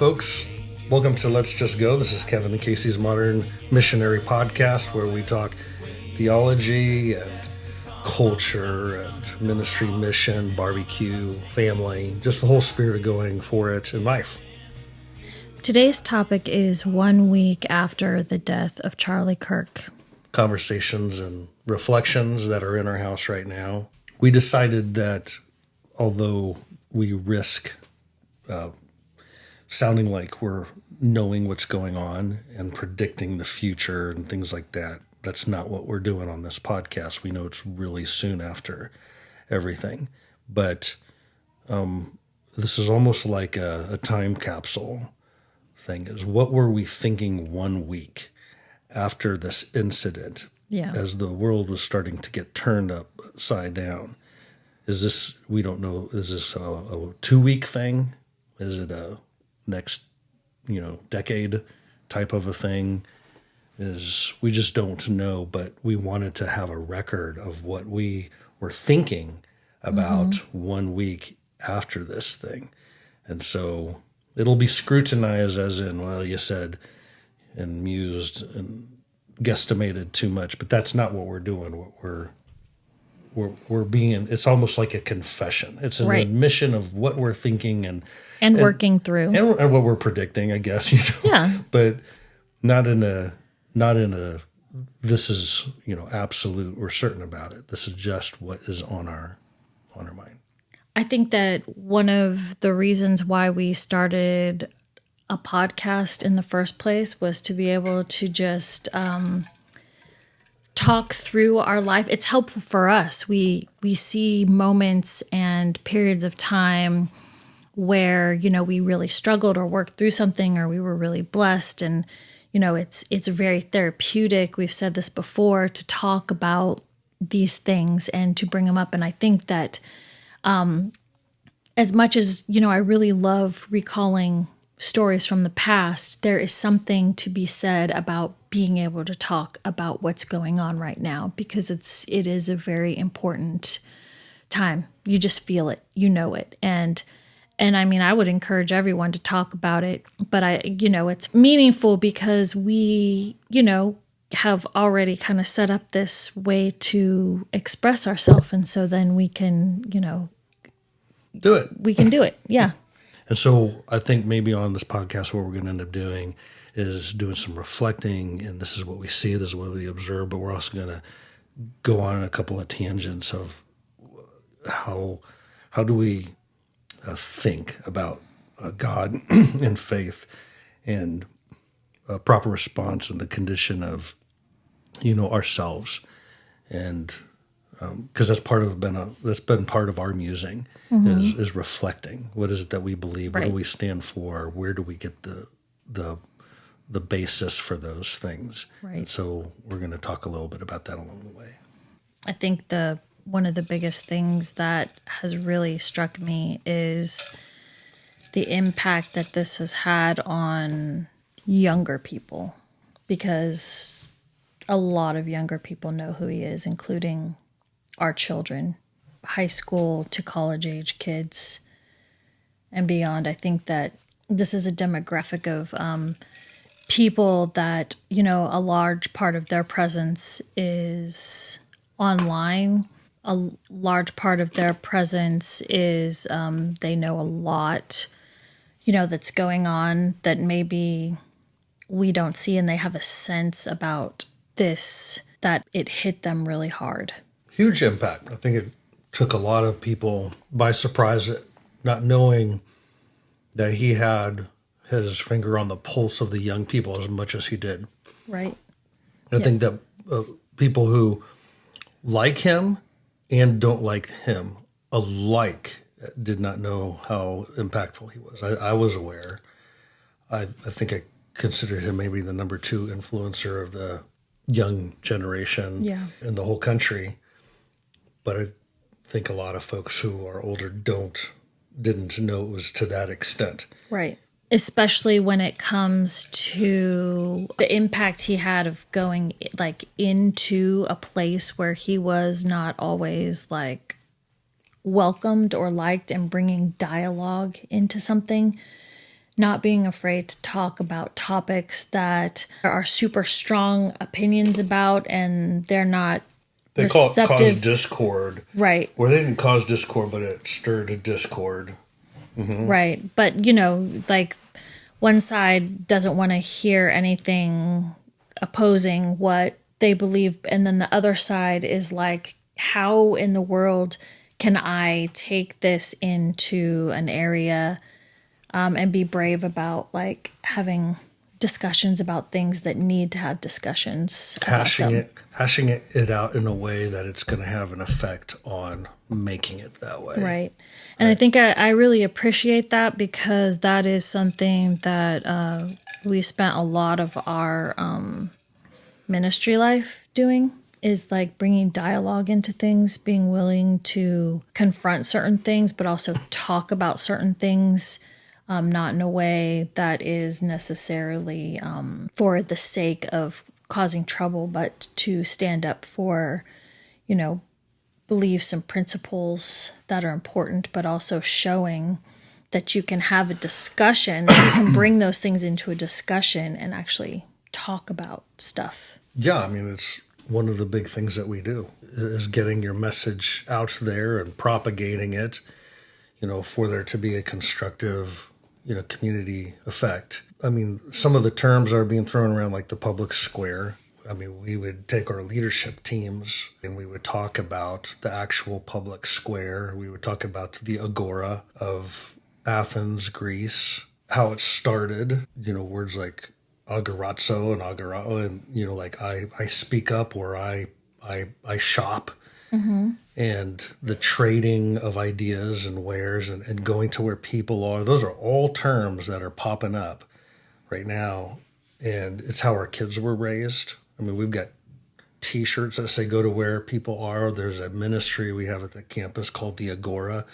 folks. Welcome to Let's Just Go. This is Kevin and Casey's Modern Missionary Podcast, where we talk theology and culture and ministry, mission, barbecue, family, just the whole spirit of going for it in life. Today's topic is 1 week after the death of Charlie Kirk. Conversations and reflections that are in our house right now. We decided that although we risk sounding like we're knowing what's going on and predicting the future and things like that, that's not what we're doing on this podcast. We know it's really soon after everything. But this is almost like a time capsule thing. Is what were we thinking 1 week after this incident, as the world was starting to get turned upside down? Is this, we don't know, is this a 2 week thing? Is it a next, decade type of a thing? We just don't know, but we wanted to have a record of what we were thinking about 1 week after this thing. And so it'll be scrutinized as in, well, you said and mused and guesstimated too much, but that's not what we're doing. What we're being, it's almost like a confession. It's an admission of what we're thinking and working through and what we're predicting, I guess. Yeah. But not in a this is absolute. We're certain about it. This is just what is on our mind. I think that one of the reasons why we started a podcast in the first place was to be able to just talk through our life. It's helpful for us. We see moments and periods of time where, we really struggled or worked through something, or we were really blessed. And, it's very therapeutic. We've said this before, to talk about these things and to bring them up. And I think that as much as, I really love recalling stories from the past, there is something to be said about being able to talk about what's going on right now, because it is a very important time. You just feel it, it. And I mean, I would encourage everyone to talk about it, but it's meaningful because we, have already kind of set up this way to express ourselves. And so then we can, do it. We can do it. Yeah. And so I think maybe on this podcast, what we're going to end up doing is doing some reflecting, and this is what we see, this is what we observe, but we're also going to go on a couple of tangents of how do we think about God and faith and a proper response in the condition of, ourselves. And because that's been part of our musing is reflecting. What is it that we believe? What do we stand for? Where do we get the basis for those things? Right. And so we're going to talk a little bit about that along the way. I think one of the biggest things that has really struck me is the impact that this has had on younger people, because a lot of younger people know who he is, including our children, high school to college age kids and beyond. I think that this is a demographic of people that, a large part of their presence is online. A large part of their presence is they know a lot, that's going on that maybe we don't see, and they have a sense about this, that it hit them really hard. Huge impact. I think it took a lot of people by surprise, not knowing that he had his finger on the pulse of the young people as much as he did. Right. I think that people who like him and don't like him alike did not know how impactful he was. I was aware. I think I considered him maybe the number 2 influencer of the young generation in the whole country. But I think a lot of folks who are older didn't know it was to that extent. Right. Especially when it comes to the impact he had of going into a place where he was not always welcomed or liked, and bringing dialogue into something. not being afraid to talk about topics that are super strong opinions about, and they're not They call it cause receptive. discord. Right. Well, they didn't cause discord, but it stirred a discord. Right. But, like one side doesn't want to hear anything opposing what they believe. And then the other side is like, how in the world can I take this into an area and be brave about like having discussions about things that need to have discussions about them. Hashing it out in a way that it's going to have an effect on making it that way. Right. And I think I really appreciate that, because that is something that we spent a lot of our ministry life doing, is like bringing dialogue into things, being willing to confront certain things, but also talk about certain things, not in a way that is necessarily for the sake of causing trouble, but to stand up for, beliefs and principles that are important, but also showing that you can have a discussion, you can bring those things into a discussion and actually talk about stuff. Yeah, I mean, it's one of the big things that we do is getting your message out there and propagating it, for there to be a constructive, community effect. I mean, some of the terms are being thrown around, like the public square. I mean, we would take our leadership teams and we would talk about the actual public square. We would talk about the agora of Athens, Greece, how it started, words like agorazo and agorao, and, like I speak up, or I shop. Mm-hmm. And the trading of ideas and wares and going to where people are. Those are all terms that are popping up right now. And it's how our kids were raised. I mean, we've got T-shirts that say go to where people are. There's a ministry we have at the campus called the Agora,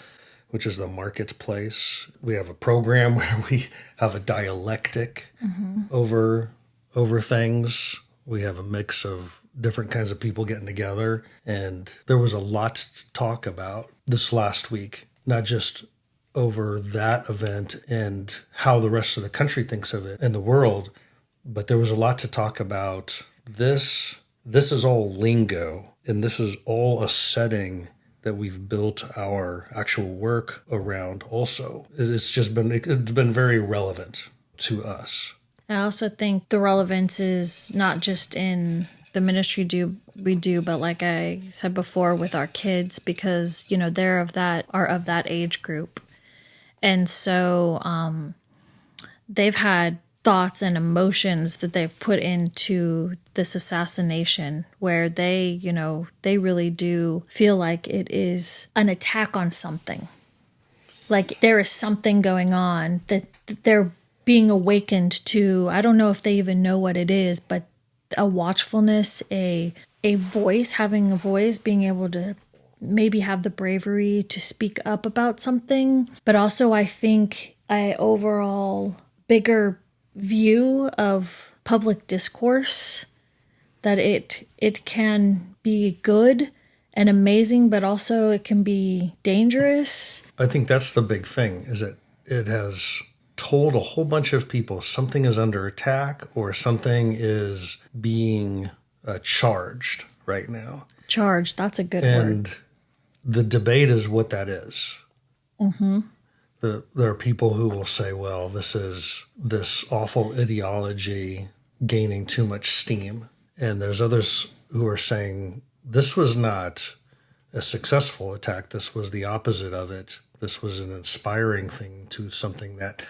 which is the marketplace. We have a program where we have a dialectic over things. We have a mix of different kinds of people getting together. And there was a lot to talk about this last week, not just over that event and how the rest of the country thinks of it and the world, but there was a lot to talk about. This is all lingo, and this is all a setting that we've built our actual work around also. It's been very relevant to us. I also think the relevance is not just in the ministry we do, but like I said before, with our kids, because they're of that age group, and so they've had thoughts and emotions that they've put into this assassination, where they really do feel like it is an attack on something, like there is something going on that they're being awakened to. I don't know if they even know what it is, but a watchfulness, a voice, having a voice, being able to maybe have the bravery to speak up about something. But also I think an overall bigger view of public discourse, that it can be good and amazing, but also it can be dangerous. I think that's the big thing, is that it has told a whole bunch of people something is under attack or something is being charged right now. Charged, that's a good word. And the debate is what that is. Mm-hmm. There are people who will say, well, this is this awful ideology gaining too much steam. And there's others who are saying this was not a successful attack. This was the opposite of it. This was an inspiring thing to something that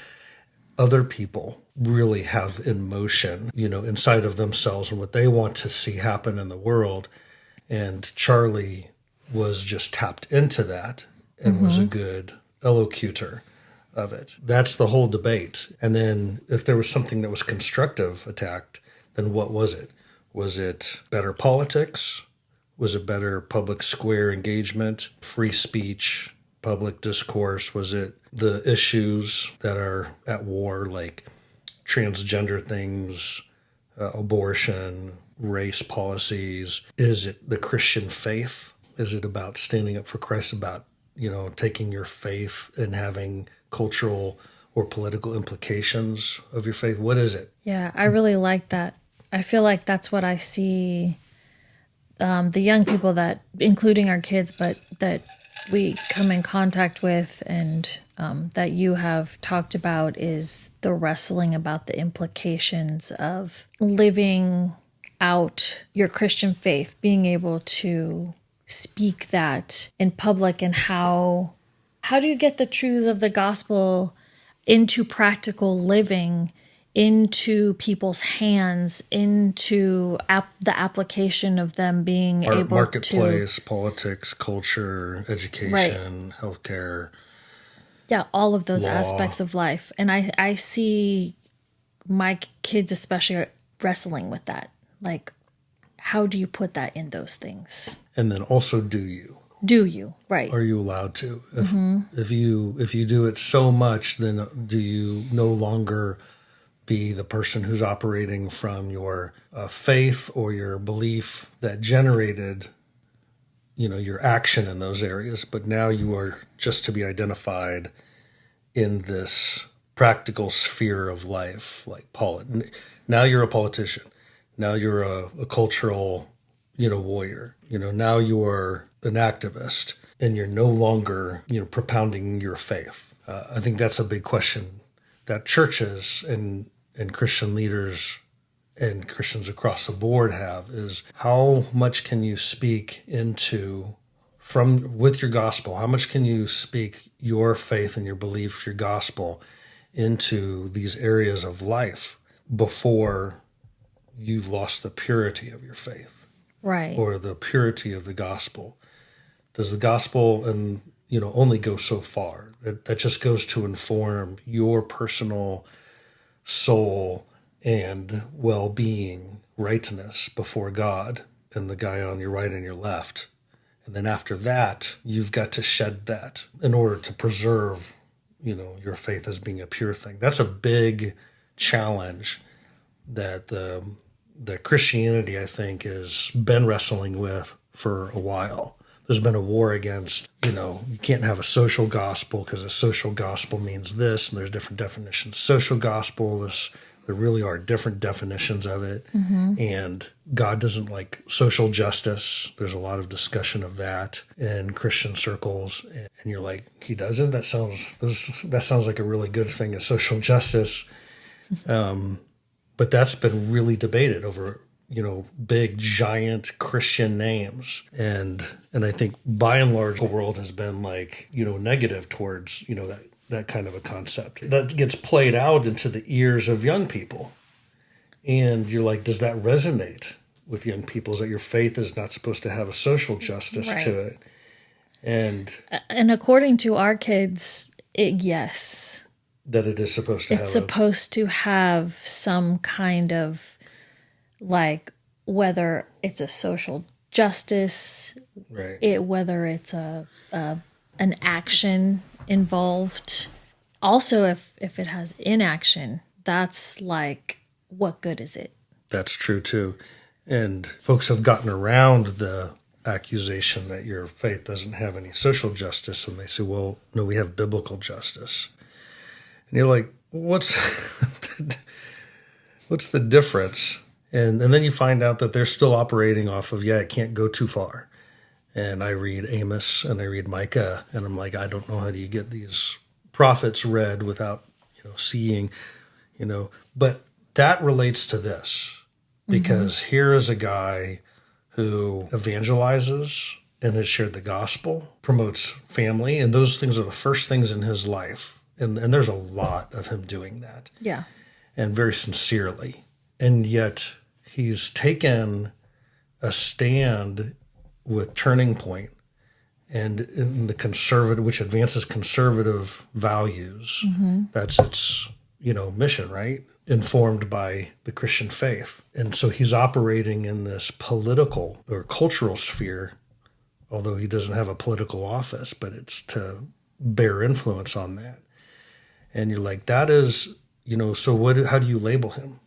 other people really have in motion, inside of themselves and what they want to see happen in the world. And Charlie was just tapped into that and was a good elocutor of it. That's the whole debate. And then if there was something that was constructive attacked, then what was it? Was it better politics? Was it better public square engagement, free speech, public discourse? Was it the issues that are at war, like transgender things, abortion, race policies? Is it the Christian faith? Is it about standing up for Christ, about, taking your faith and having cultural or political implications of your faith? What is it? Yeah, I really like that. I feel like that's what I see the young people that, including our kids, but that we come in contact with and that you have talked about is the wrestling about the implications of living out your Christian faith, being able to speak that in public, and how do you get the truths of the gospel into practical living, into people's hands, into the application of them being able marketplace, politics, culture, education, healthcare. Yeah, all of those law. Aspects of life. And I see my kids especially wrestling with that. Like, how do you put that in those things? And then also, do you? Do you? Right. Are you allowed to? If you do it so much, then do you no longer be the person who's operating from your faith or your belief that generated, your action in those areas, but now you are just to be identified in this practical sphere of life, like now you're a politician, now you're a cultural, warrior, now you're an activist, and you're no longer, propounding your faith. I think that's a big question that churches and Christian leaders and Christians across the board have, is how much can you speak with your gospel? How much can you speak your faith and your belief, your gospel, into these areas of life before you've lost the purity of your faith? Right. Or the purity of the gospel? Does the gospel only go so far? That just goes to inform your personal soul and well-being, rightness before God and the guy on your right and your left. And then after that, you've got to shed that in order to preserve, your faith as being a pure thing. That's a big challenge that the Christianity, I think, has been wrestling with for a while. There's been a war against, you can't have a social gospel because a social gospel means this, and there's different definitions. Social gospel, there really are different definitions of it. And God doesn't like social justice. There's a lot of discussion of that in Christian circles. And you're like, he doesn't? That sounds like a really good thing, is social justice. But that's been really debated over, big, giant Christian names. And I think by and large, the world has been like, negative towards, that kind of a concept. That gets played out into the ears of young people. And you're like, does that resonate with young people? Is that your faith is not supposed to have a social justice to it? And according to our kids, yes. That it is supposed to have. It's supposed to have some kind of, like, whether it's a social justice, right? Whether it's an action involved. Also, if it has inaction, that's like, what good is it? That's true too. And folks have gotten around the accusation that your faith doesn't have any social justice, and they say, well, no, we have biblical justice. And you're like, what's the difference? And then you find out that they're still operating off of, it can't go too far. And I read Amos and I read Micah, and I'm like, I don't know how do you get these prophets read without, seeing, But that relates to this, because here is a guy who evangelizes and has shared the gospel, promotes family, and those things are the first things in his life. And there's a lot of him doing that. Yeah. And very sincerely. And yet he's taken a stand with Turning Point and in the conservative, which advances conservative values. That's its, mission, right? Informed by the Christian faith. And so he's operating in this political or cultural sphere, although he doesn't have a political office, but it's to bear influence on that. And you're like, that is, so how do you label him?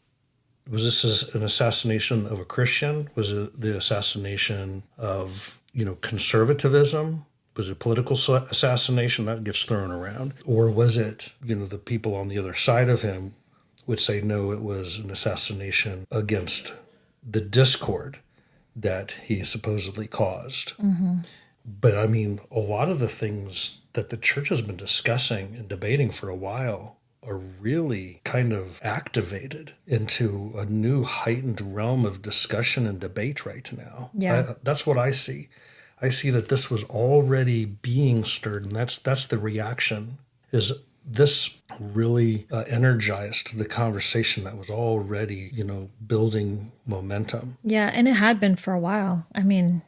Was this an assassination of a Christian? Was it the assassination of, conservatism? Was it political assassination? That gets thrown around. Or was it, the people on the other side of him would say, no, it was an assassination against the discord that he supposedly caused. Mm-hmm. But I mean, a lot of the things that the church has been discussing and debating for a while are really kind of activated into a new heightened realm of discussion and debate right now. Yeah. That's what I see. I see that this was already being stirred, and that's the reaction, is this really energized the conversation that was already, building momentum. Yeah, and it had been for a while. I mean,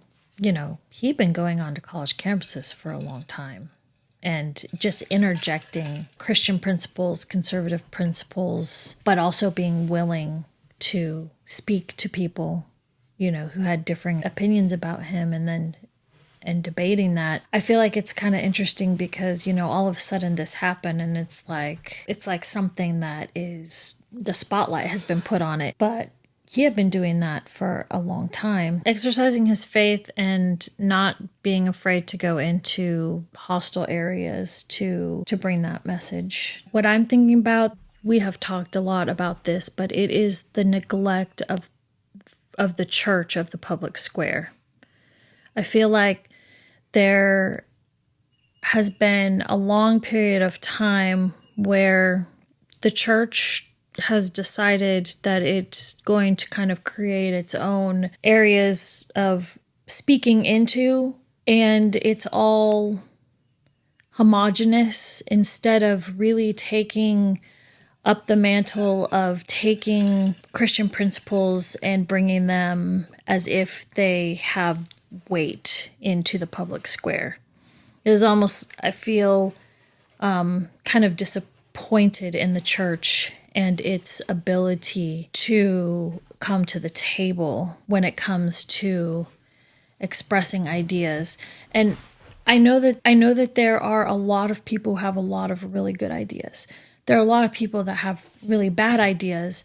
he'd been going on to college campuses for a long time and just interjecting Christian principles, conservative principles, but also being willing to speak to people, who had differing opinions about him and debating that. I feel like it's kind of interesting because, all of a sudden this happened and it's like something that is, the spotlight has been put on it, but he had been doing that for a long time, exercising his faith and not being afraid to go into hostile areas to bring that message. What I'm thinking about, we have talked a lot about this, but it is the neglect of the church, of the public square. I feel like there has been a long period of time where the church has decided that it's going to kind of create its own areas of speaking into, and it's all homogenous instead of really taking up the mantle of taking Christian principles and bringing them as if they have weight into the public square. It is almost, I feel, kind of disappointed in the church and its ability to come to the table when it comes to expressing ideas. And I know that there are a lot of people who have a lot of really good ideas. There are a lot of people that have really bad ideas,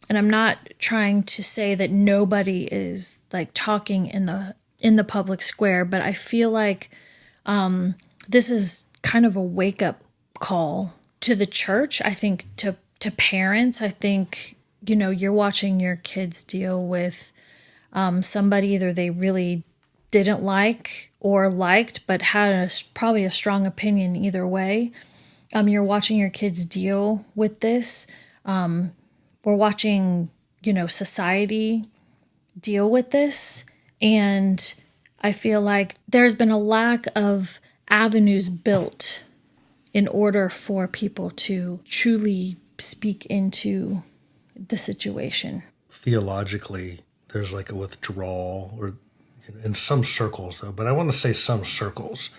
and I'm not trying to say that nobody is like talking in the public square, but I feel like this is kind of a wake-up call to the church. I think to parents. I think, you're watching your kids deal with somebody either they really didn't like or liked, but had probably a strong opinion either way. You're watching your kids deal with this. We're watching, society deal with this. And I feel like there's been a lack of avenues built in order for people to truly speak into the situation. Theologically, there's like a withdrawal, or in some circles though, but I want to say some circles,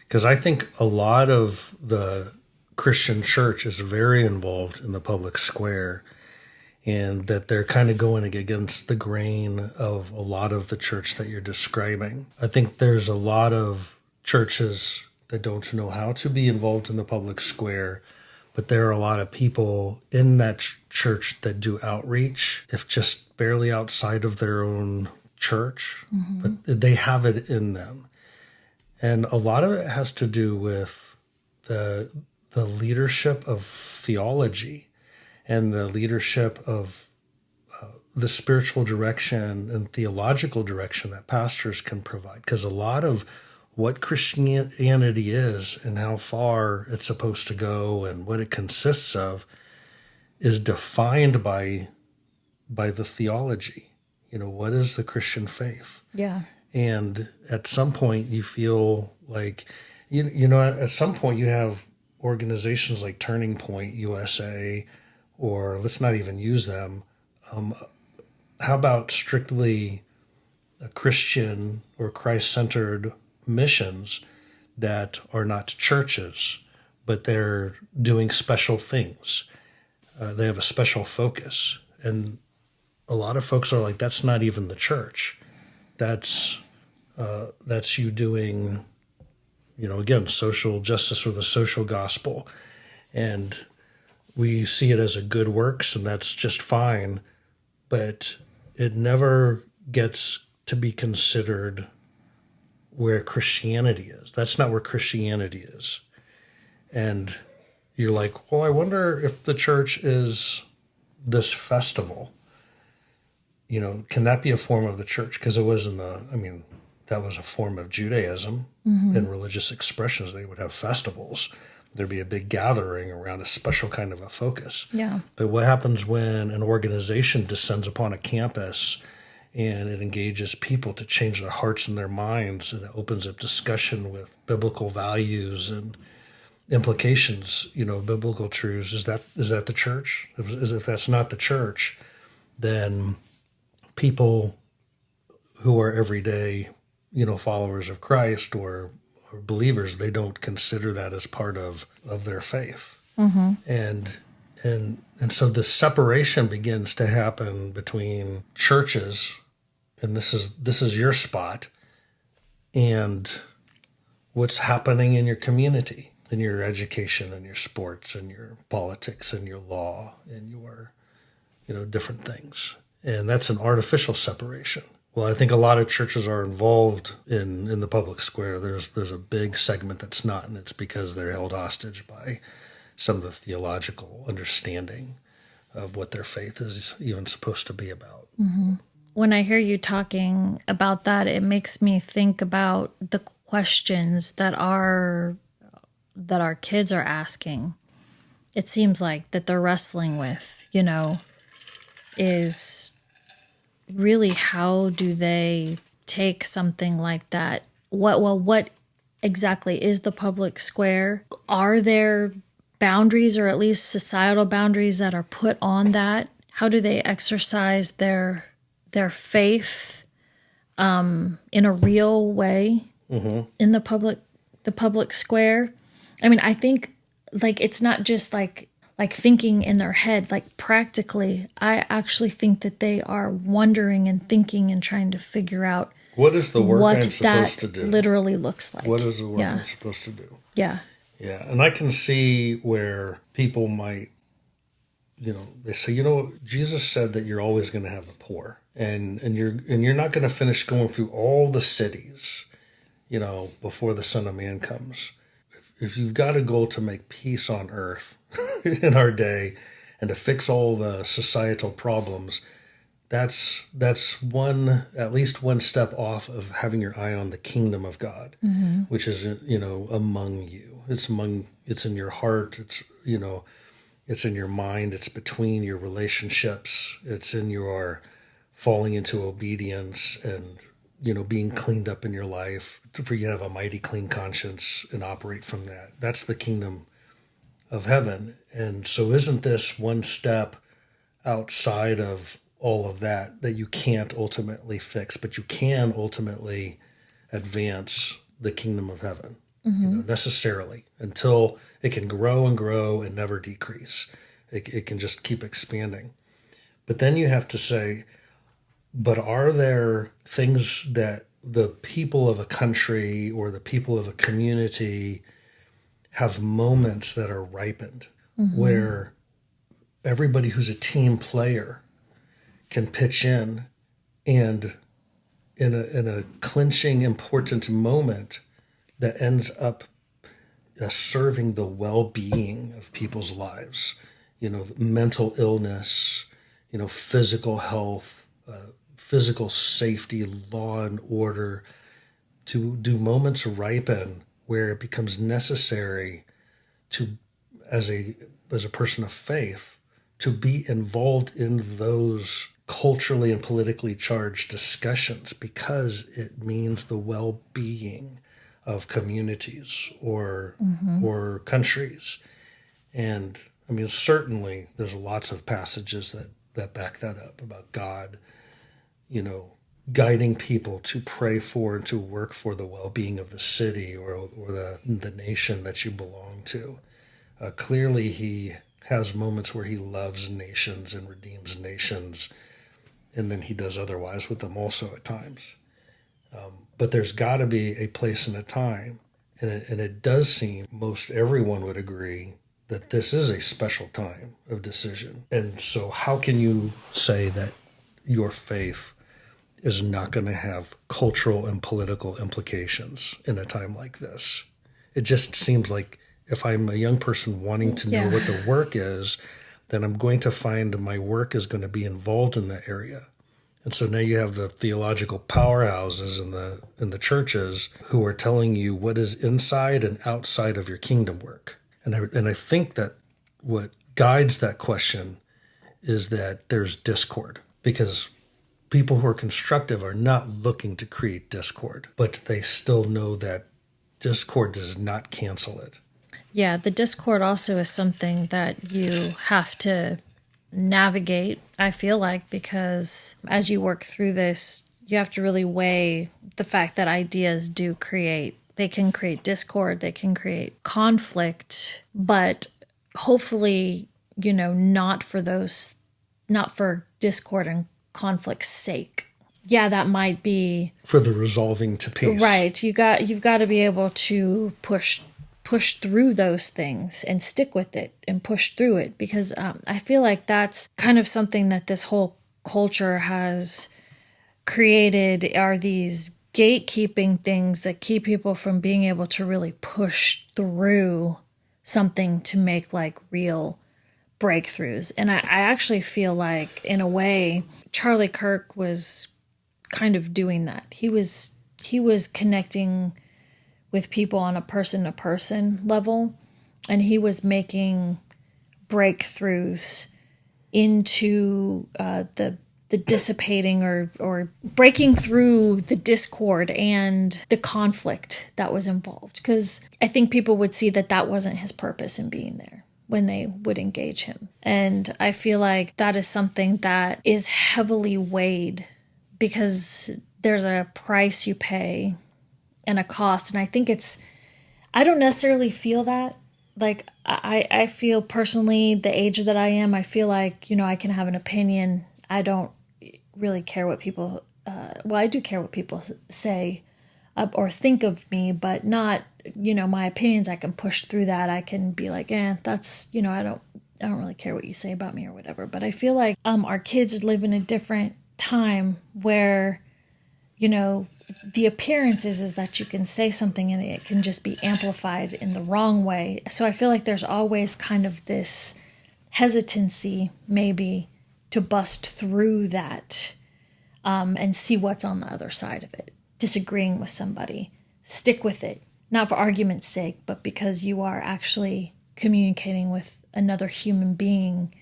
because I think a lot of the Christian church is very involved in the public square, and that they're kind of going against the grain of a lot of the church that you're describing. I think there's a lot of churches that don't know how to be involved in the public square, but there are a lot of people in that church that do outreach, if just barely outside of their own church, but they have it in them. And a lot of it has to do with the leadership of theology and the leadership of the spiritual direction and theological direction that pastors can provide. Because a lot of what Christianity is and how far it's supposed to go and what it consists of is defined by the theology. What is the Christian faith? Yeah. And at some point you feel like, at some point you have organizations like Turning Point USA, or let's not even use them. How about strictly a Christian or Christ-centered missions that are not churches, but they're doing special things. They have a special focus. And a lot of folks are like, that's not even the church. That's you doing, again, social justice or the social gospel. And we see it as a good works, and that's just fine. But it never gets to be considered where Christianity is. That's not where Christianity is. And you're like, well, I wonder if the church is this festival. Can that be a form of the church? Because it was that was a form of Judaism and religious expressions. They would have festivals. There'd be a big gathering around a special kind of a focus. Yeah. But what happens when an organization descends upon a campus and it engages people to change their hearts and their minds, and it opens up discussion with biblical values and implications, of biblical truths? Is that the church? If that's not the church, then people who are everyday, followers of Christ or believers, they don't consider that as part of their faith. And so the separation begins to happen between churches, and this is your spot, and what's happening in your community, in your education and your sports and your politics and your law and your, different things. And that's an artificial separation. Well, I think a lot of churches are involved in the public square. There's a big segment that's not, and it's because they're held hostage by some of the theological understanding of what their faith is even supposed to be about. When I hear you talking about that, it makes me think about the questions that our kids are asking. It seems like that they're wrestling with, is really, how do they take something like that? What exactly is the public square? Are there boundaries, or at least societal boundaries, that are put on that? How do they exercise their faith in a real way in the public square? I mean, I think it's not just like thinking in their head, practically. I actually think that they are wondering and thinking and trying to figure out what is the work what I'm supposed to do. Literally looks like. What is the work I'm supposed to do? Yeah. Yeah, and I can see where people might, they say, Jesus said that you're always going to have the poor, and you're not going to finish going through all the cities, before the Son of Man comes. If you've got a goal to make peace on earth in our day and to fix all the societal problems, that's at least one step off of having your eye on the kingdom of God, which is, among you. It's in your heart. It's in your mind. It's between your relationships. It's in your falling into obedience and, being cleaned up in your life, for you to have a mighty clean conscience and operate from that. That's the kingdom of heaven. And so isn't this one step outside of all of that you can't ultimately fix, but you can ultimately advance the kingdom of heaven, necessarily, until it can grow and grow and never decrease. It can just keep expanding. But then you have to say, but are there things that the people of a country or the people of a community have moments that are ripened, where everybody who's a team player can pitch in, and in a clinching important moment that ends up serving the well-being of people's lives, mental illness, physical health, physical safety, law and order, do moments ripen where it becomes necessary to, as a person of faith, to be involved in those culturally and politically charged discussions, because it means the well-being of communities or countries. And I mean, certainly there's lots of passages that back that up about God, guiding people to pray for and to work for the well-being of the city or the nation that you belong to. Clearly, he has moments where he loves nations and redeems nations, and then he does otherwise with them also at times. But there's got to be a place and a time, and it does seem most everyone would agree that this is a special time of decision. And so how can you say that your faith is not going to have cultural and political implications in a time like this. It just seems like if I'm a young person wanting to know what the work is, then I'm going to find my work is going to be involved in that area. And so now you have the theological powerhouses in the churches who are telling you what is inside and outside of your kingdom work. And I think that what guides that question is that there's discord, because people who are constructive are not looking to create discord, but they still know that discord does not cancel it. Yeah, the discord also is something that you have to navigate, I feel like, because as you work through this, you have to really weigh the fact that ideas they can create discord, they can create conflict, but hopefully, not for discord and conflict's sake. Yeah, that might be for the resolving to peace. Right. You've got to be able to push through those things and stick with it and push through it, because I feel like that's kind of something that this whole culture has created, are these gatekeeping things that keep people from being able to really push through something to make like real breakthroughs. And I actually feel like, in a way, Charlie Kirk was kind of doing that. He was connecting with people on a person-to-person level, and he was making breakthroughs into the dissipating or breaking through the discord and the conflict that was involved. Because I think people would see that wasn't his purpose in being there when they would engage him. And I feel like that is something that is heavily weighed, because there's a price you pay and a cost. And I think I don't necessarily feel that. Like, I feel personally, the age that I am, I feel like, I can have an opinion. I don't really care what people, I do care what people say or think of me, but not, my opinions. I can push through that. I can be like, that's, I don't really care what you say about me or whatever. But I feel like our kids live in a different time where, the appearance is that you can say something and it can just be amplified in the wrong way. So I feel like there's always kind of this hesitancy maybe to bust through that and see what's on the other side of it. Disagreeing with somebody, stick with it, not for argument's sake, but because you are actually communicating with another human being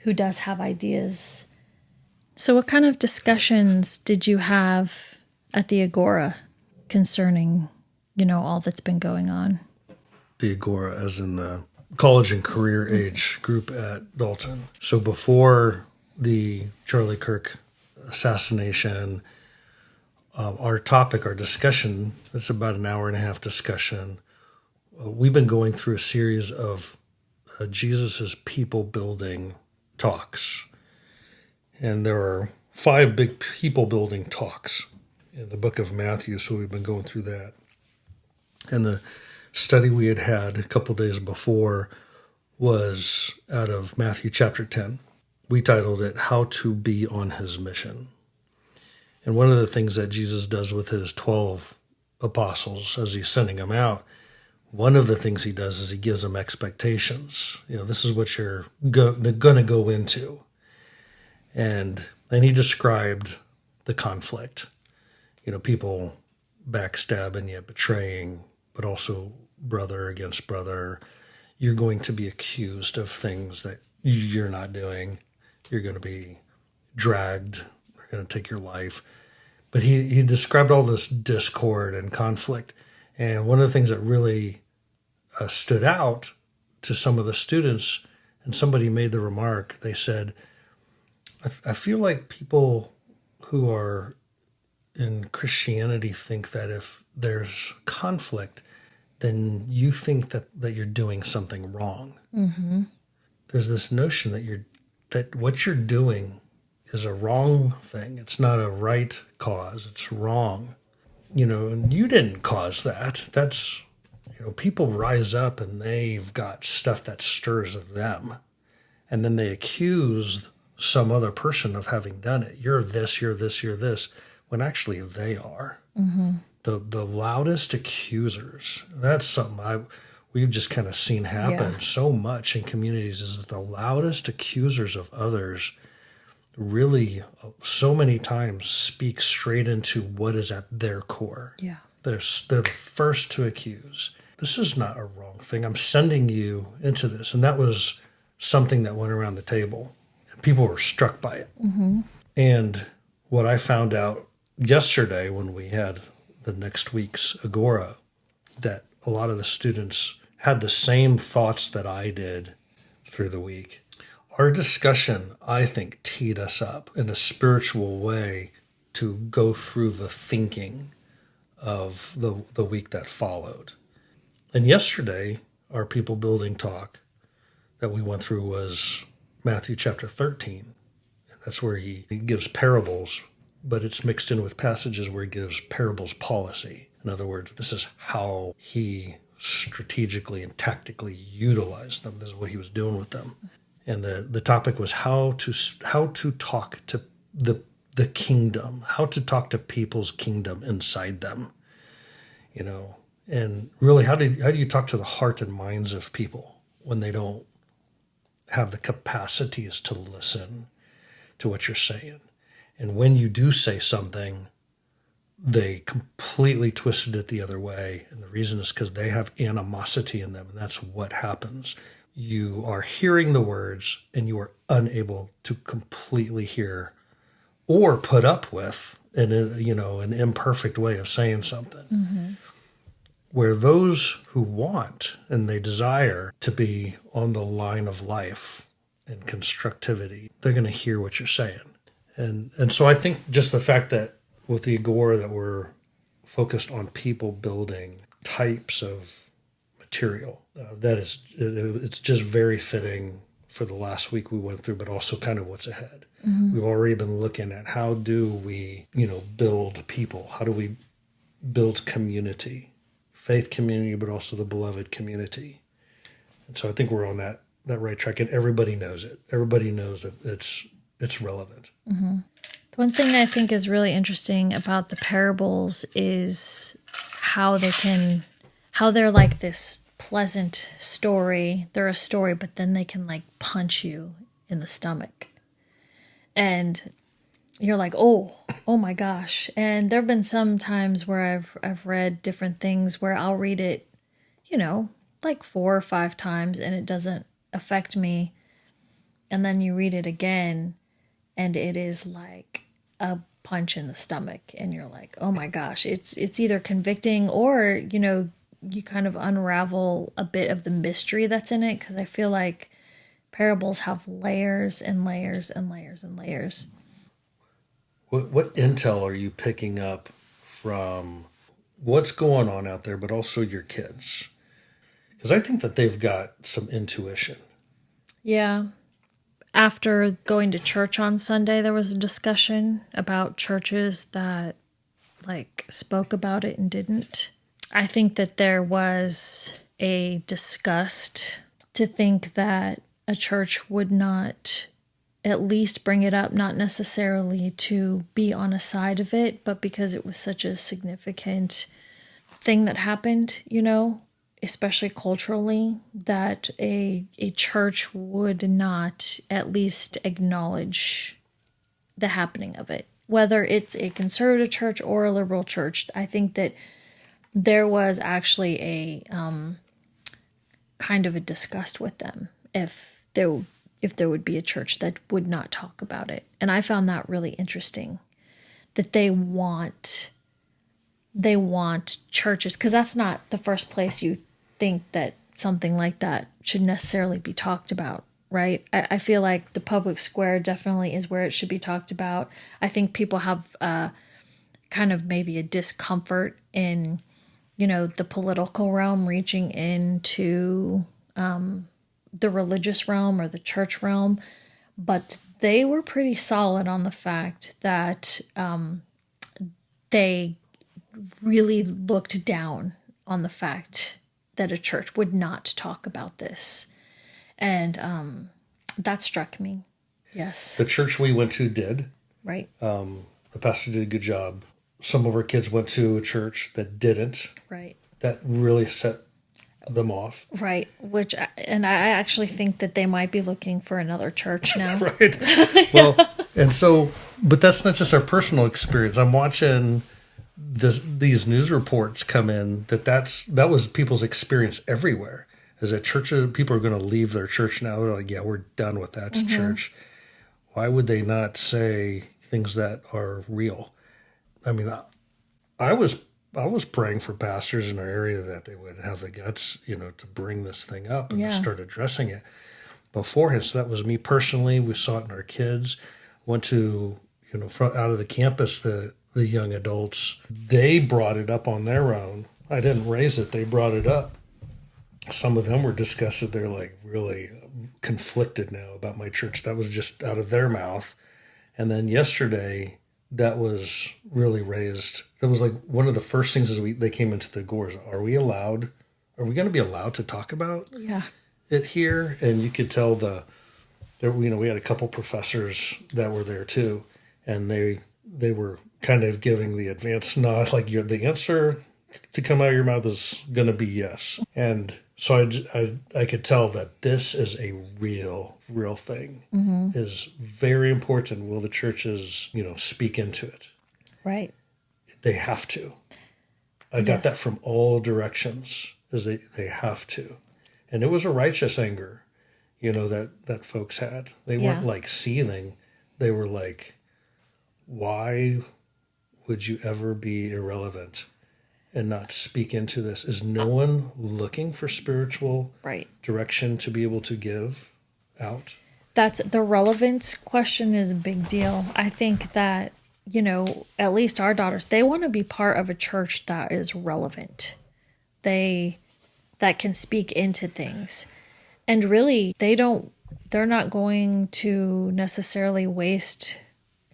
who does have ideas. So what kind of discussions did you have at the Agora concerning, all that's been going on? The Agora, as in the college and career age group at Dalton. So before the Charlie Kirk assassination, our discussion, it's about an hour and a half discussion. We've been going through a series of Jesus's people building talks. And there are 5 big people building talks in the book of Matthew, so we've been going through that. And the study we had a couple days before was out of Matthew chapter 10. We titled it, How to Be on His Mission. And one of the things that Jesus does with his 12 apostles as he's sending them out, one of the things he does is he gives them expectations. This is what you're going to go into. And he described the conflict. People backstabbing you, betraying, but also brother against brother. You're going to be accused of things that you're not doing. You're going to be dragged. They're going to take your life. But he described all this discord and conflict. And one of the things that really stood out to some of the students, and somebody made the remark, they said, I feel like people who are in Christianity think that if there's conflict, then you think that you're doing something wrong. Mm-hmm. There's this notion that what you're doing is a wrong thing. It's not a right cause. It's wrong. And you didn't cause that. That's, people rise up and they've got stuff that stirs them. And then they accuse some other person of having done it. You're this, you're this, you're this. when actually they are. The loudest accusers. That's something we've just kind of seen happen so much in communities, is that the loudest accusers of others really so many times speak straight into what is at their core. Yeah. They're the first to accuse. This is not a wrong thing. I'm sending you into this. And that was something that went around the table. People were struck by it. And what I found out yesterday when we had the next week's Agora, that a lot of the students had the same thoughts that I did through the week. Our discussion, I think, teed us up in a spiritual way to go through the thinking of the week that followed. And yesterday, our people building talk that we went through was Matthew chapter 13. And that's where he gives parables, but it's mixed in with passages where he gives parables policy. In other words, this is how he strategically and tactically utilized them. This is what he was doing with them. And the topic was how to talk to the kingdom, how to talk to people's kingdom inside them, and really how do you talk to the heart and minds of people when they don't have the capacities to listen to what you're saying. And when you do say something, they completely twisted it the other way. And the reason is because they have animosity in them. And that's what happens. You are hearing the words and you are unable to completely hear or put up with an imperfect way of saying something. Where those who want and they desire to be on the line of life and constructivity, they're going to hear what you're saying. And so I think just the fact that with the Agora that we're focused on people building types of material, it's just very fitting for the last week we went through, but also kind of what's ahead. We've already been looking at how do we, build people? How do we build community? Faith community, but also the beloved community. And so I think we're on that right track, and everybody knows it. Everybody knows that it's relevant. The one thing I think is really interesting about the parables is how they're like this pleasant story. They're a story, but then they can like punch you in the stomach. And you're like, oh my gosh. And there have been some times where I've read different things where I'll read it, like 4 or 5 times and it doesn't affect me. And then you read it again and it is like a punch in the stomach. And you're like, oh my gosh, it's either convicting or, you kind of unravel a bit of the mystery that's in it. Because I feel like parables have layers and layers and layers and layers. What intel are you picking up from what's going on out there, but also your kids? Because I think that they've got some intuition. Yeah. After going to church on Sunday, there was a discussion about churches that spoke about it and didn't. I think that there was a disgust to think that a church would not at least bring it up, not necessarily to be on a side of it, but because it was such a significant thing that happened, especially culturally, that a church would not at least acknowledge the happening of it. Whether it's a conservative church or a liberal church, I think that there was actually a kind of a disgust with them if there would be a church that would not talk about it. And I found that really interesting, that they want churches, because that's not the first place you think that something like that should necessarily be talked about, right? I feel like the public square definitely is where it should be talked about. I think people have kind of maybe a discomfort in, the political realm reaching into the religious realm or the church realm, but they were pretty solid on the fact that they really looked down on the fact that a church would not talk about this. And that struck me. Yes. The church we went to did. Right. A the pastor did a good job. Some of our kids went to a church that didn't. Right. That really set them off. Right. And I actually think that they might be looking for another church now. Right. Well, and so, but that's not just our personal experience. I'm watching these news reports come in that was people's experience everywhere. Is that churches, people are going to leave their church now. They're like, yeah, we're done with that church. Why would they not say things that are real? I mean, I was praying for pastors in our area that they would have the guts, to bring this thing up and start addressing it beforehand. So that was me personally. We saw it in our kids. Went to, out of the campus, the young adults, they brought it up on their own. I didn't raise it. They brought it up. Some of them were disgusted. They're like really conflicted now about my church. That was just out of their mouth. And then yesterday, that was really raised. That was like one of the first things as they came into the doors. Are we going to be allowed to talk about it here? And you could tell we had a couple professors that were there too. And they were kind of giving the advance nod, like the answer to come out of your mouth is going to be yes. And so I could tell that this is a real thing. Is very important. Will the churches, speak into it? Right. They have to. I got that from all directions, is they have to. And it was a righteous anger, that folks had. They weren't like seething. They were like, why would you ever be irrelevant and not speak into this? Is no one looking for spiritual direction to be able to give out? That's the relevance question is a big deal. I think that, at least our daughters, they want to be part of a church that is relevant. That can speak into things. And really, they're not going to necessarily waste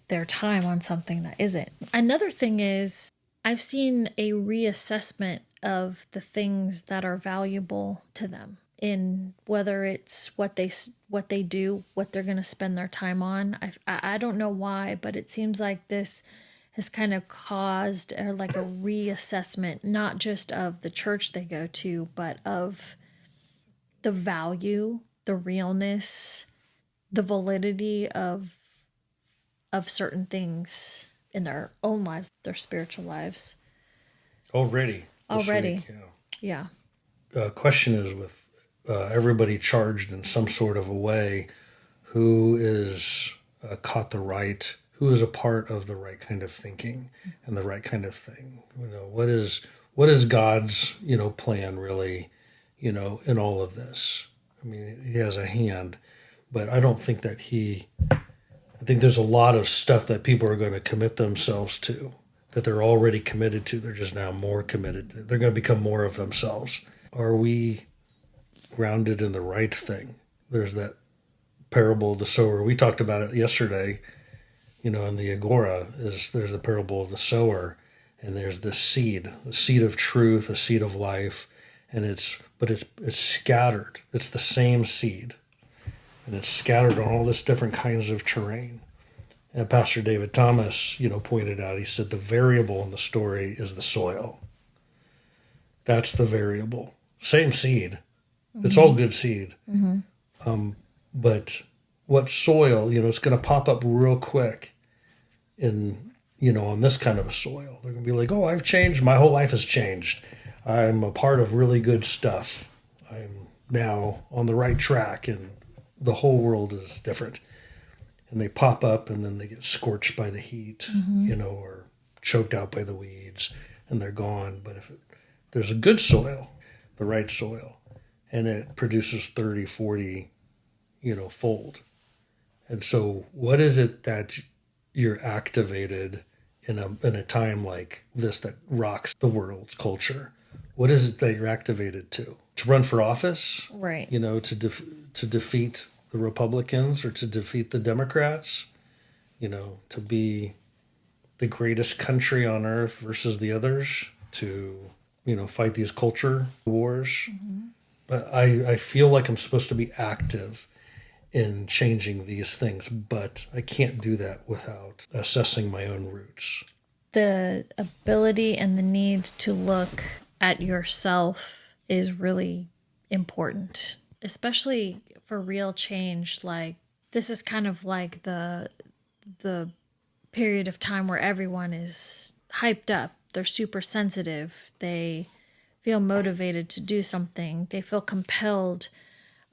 their time on something that isn't. Another thing is, I've seen a reassessment of the things that are valuable to them, in whether it's what they do, what they're going to spend their time on. I don't know why, but it seems like this has kind of caused like a reassessment, not just of the church they go to, but of the value, the realness, the validity of certain things in their own lives, their spiritual lives. Already. Week, yeah. Question is, with everybody charged in some sort of a way, who is caught the right, who is a part of the right kind of thinking and the right kind of thing? What is God's, plan really, in all of this? I mean, he has a hand, but I don't think that I think there's a lot of stuff that people are going to commit themselves to, that they're already committed to. They're just now more committed. They're going to become more of themselves. Are we grounded in the right thing? There's that parable of the sower. We talked about it yesterday, in the Agora. There's the parable of the sower, and there's this seed, the seed of truth, a seed of life, and it's scattered. It's the same seed. And it's scattered on all this different kinds of terrain. And Pastor David Thomas, pointed out, he said the variable in the story is the soil. That's the variable. Same seed. It's all good seed. But what soil, it's going to pop up real quick on this kind of a soil. They're going to be like, oh, I've changed. My whole life has changed. I'm a part of really good stuff. I'm now on the right track, and the whole world is different. And they pop up, and then they get scorched by the heat, or choked out by the weeds, and they're gone. But if there's a good soil, the right soil, and it produces 30, 40, fold. And so what is it that you're activated in a time like this that rocks the world's culture? What is it that you're activated to? To run for office? Right. To defeat the Republicans or to defeat the Democrats? To be the greatest country on earth versus the others? To, fight these culture wars? But I feel like I'm supposed to be active in changing these things, but I can't do that without assessing my own roots. The ability and the need to look at yourself is really important, especially for real change. Like, this is kind of like the period of time where everyone is hyped up. They're super sensitive. They feel motivated to do something. They feel compelled.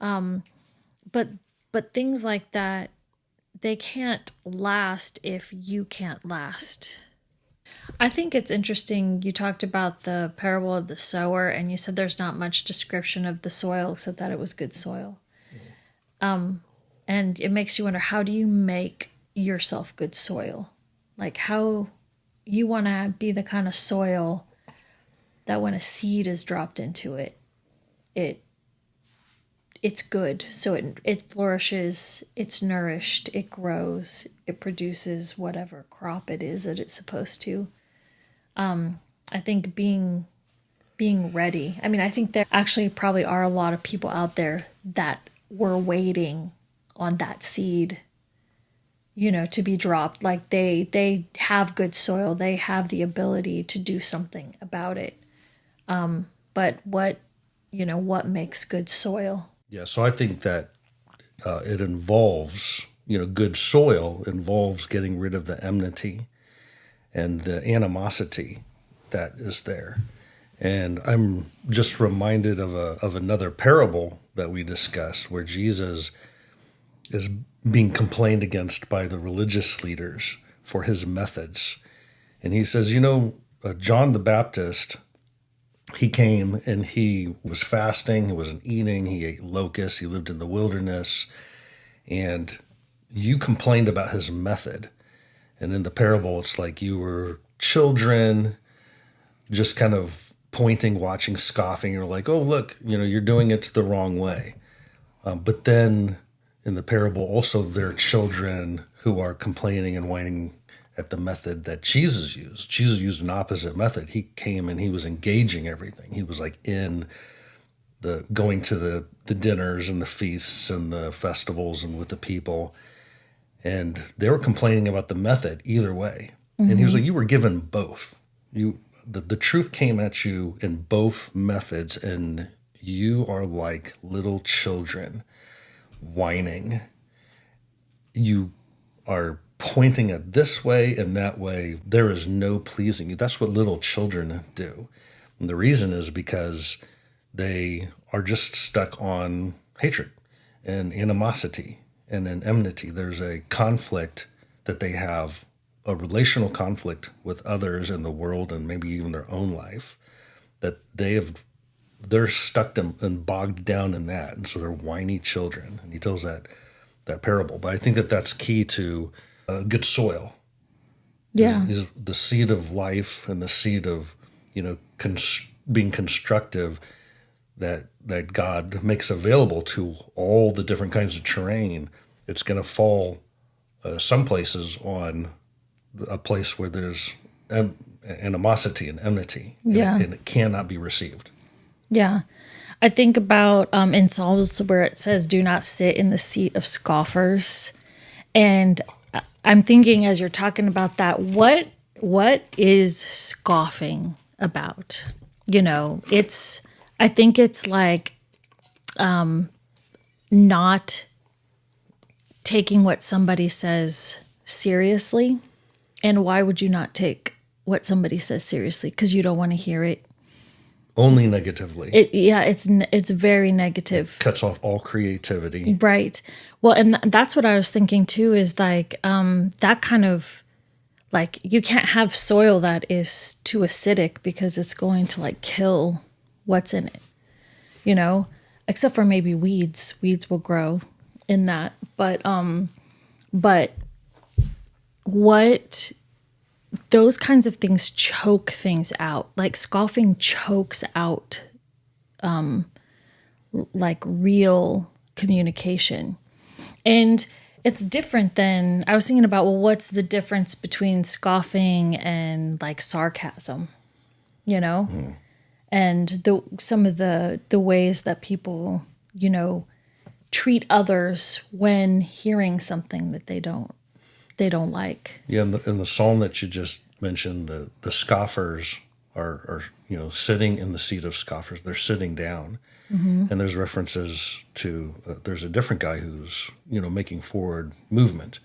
But things like that, they can't last if you can't last. I think it's interesting. You talked about the parable of the sower, and you said there's not much description of the soil except that it was good soil. And it makes you wonder, how do you make yourself good soil? Like, how you want to be the kind of soil that when a seed is dropped into it, it's good. So it flourishes, it's nourished, it grows, it produces whatever crop it is that it's supposed to. I think being ready. I mean, I think there actually probably are a lot of people out there that were waiting on that seed, to be dropped. Like they have good soil. They have the ability to do something about it. But what makes good soil? Yeah, so I think that it involves, good soil involves getting rid of the enmity and the animosity that is there. And I'm just reminded of another parable that we discussed where Jesus is being complained against by the religious leaders for his methods. And he says, John the Baptist, he came and he was fasting, he wasn't eating, he ate locusts, he lived in the wilderness, and you complained about his method. And in the parable, it's like you were children just kind of pointing, watching, scoffing. You're like, oh, look, you're doing it the wrong way. But then in the parable, also there are children who are complaining and whining at the method that Jesus used. Jesus used an opposite method. He came and he was engaging everything. He was like going to the dinners and the feasts and the festivals and with the people. And they were complaining about the method either way. Mm-hmm. And he was like, you were given both. The truth came at you in both methods, and you are like little children whining. You are pointing at this way and that way. There is no pleasing you. That's what little children do. And the reason is because they are just stuck on hatred and animosity and an enmity. There's a conflict that they have, a relational conflict with others in the world and maybe even their own life, that they're stuck and bogged down in that. And so they're whiny children. And he tells that parable. But I think that's key to good soil. Yeah. The seed of life and the seed of, being constructive that God makes available to all the different kinds of terrain. It's going to fall some places on a place where there's animosity and enmity. Yeah. And it cannot be received. Yeah. I think about in Psalms where it says, do not sit in the seat of scoffers. And I'm thinking as you're talking about that, what is scoffing about? I think it's like not taking what somebody says seriously. And why would you not take what somebody says seriously? Because you don't want to hear it. Only negatively. It's very negative. It cuts off all creativity. Right. Well, and that's what I was thinking too, is like that kind of, like, you can't have soil that is too acidic because it's going to like kill what's in it, except for maybe weeds. Weeds will grow in that. But what those kinds of things choke things out. Like scoffing chokes out like real communication. And it's different than, I was thinking about, well, what's the difference between scoffing and like sarcasm, And some of the ways that people, treat others when hearing something that they don't like. Yeah, in the psalm that you just mentioned, the scoffers are sitting in the seat of scoffers. They're sitting down, and there's references to there's a different guy who's making forward movement,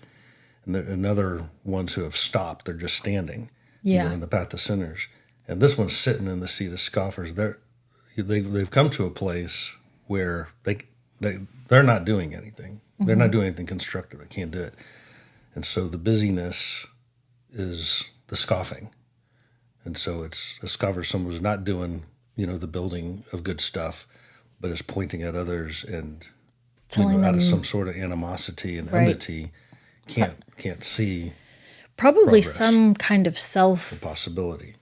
and other ones who have stopped. They're just standing, Yeah. in the path of sinners. And this one's sitting in the seat of scoffers. They've come to a place where they're not doing anything. They're not doing anything constructive. They can't do it. And so the busyness is the scoffing. And so it's a scoffer, someone who's not doing, the building of good stuff, but is pointing at others and Telling out them of some sort of animosity and Right. enmity, can't see probably progress. some kind of the self-loathing, possibility.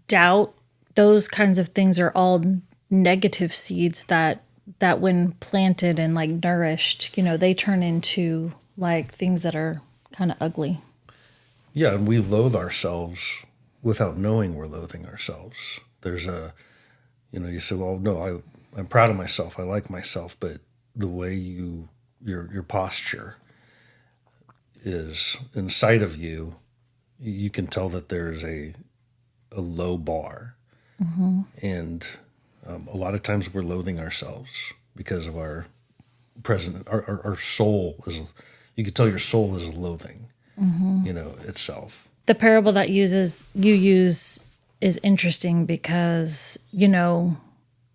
doubt. Those kinds of things are all negative seeds that when planted and like nourished, they turn into like things that are kind of ugly. Yeah, and we loathe ourselves without knowing we're loathing ourselves. There's you say, well, no, I'm proud of myself. I like myself, but the way your posture is inside of you, you can tell that there's a low bar. And a lot of times we're loathing ourselves because of our present, our soul is, you can tell your soul is loathing, itself. The parable that you use is interesting because,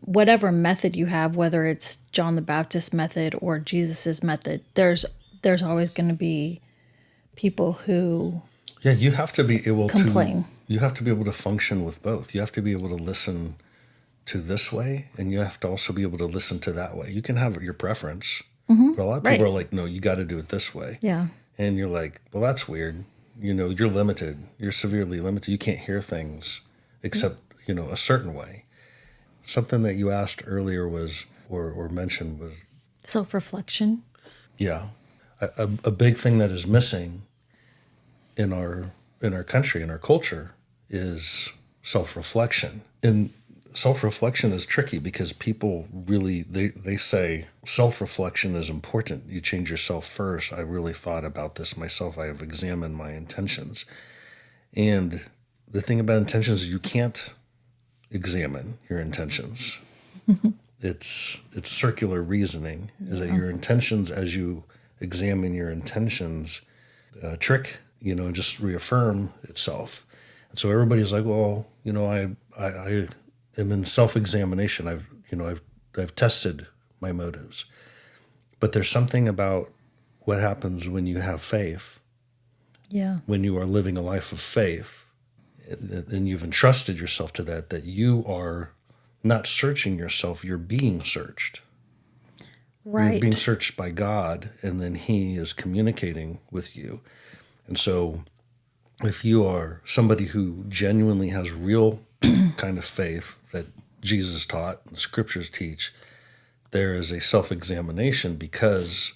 whatever method you have, whether it's John the Baptist method or Jesus's method, there's always going to be people who Yeah, you have to be able complain. You have to be able to function with both. You have to be able to listen to this way, and you have to also be able to listen to that way. You can have your preference, but a lot of people Right. are like, no, you got to do it this way. Yeah. And you're like, well, that's weird. You're limited. You're severely limited. You can't hear things except, a certain way. Something that you asked earlier was, or mentioned was, Self-reflection. yeah, a big thing that is missing in our country, in our culture, is self-reflection. And self-reflection is tricky because people really, they say self-reflection is important. You change yourself first. I really thought about this myself. I have examined my intentions. And the thing about intentions is you can't examine your intentions. It's circular reasoning, is that your intentions, as you examine your intentions, trick, and just reaffirm itself. And so everybody's like, well, I am in self-examination. I've tested my motives. But there's something about what happens when you have faith, Yeah. when you are living a life of faith, and you've entrusted yourself to that you are not searching yourself, you're being searched. Right. You're being searched by God, and then He is communicating with you. And so if you are somebody who genuinely has real kind of faith that Jesus taught, the scriptures teach, there is a self-examination because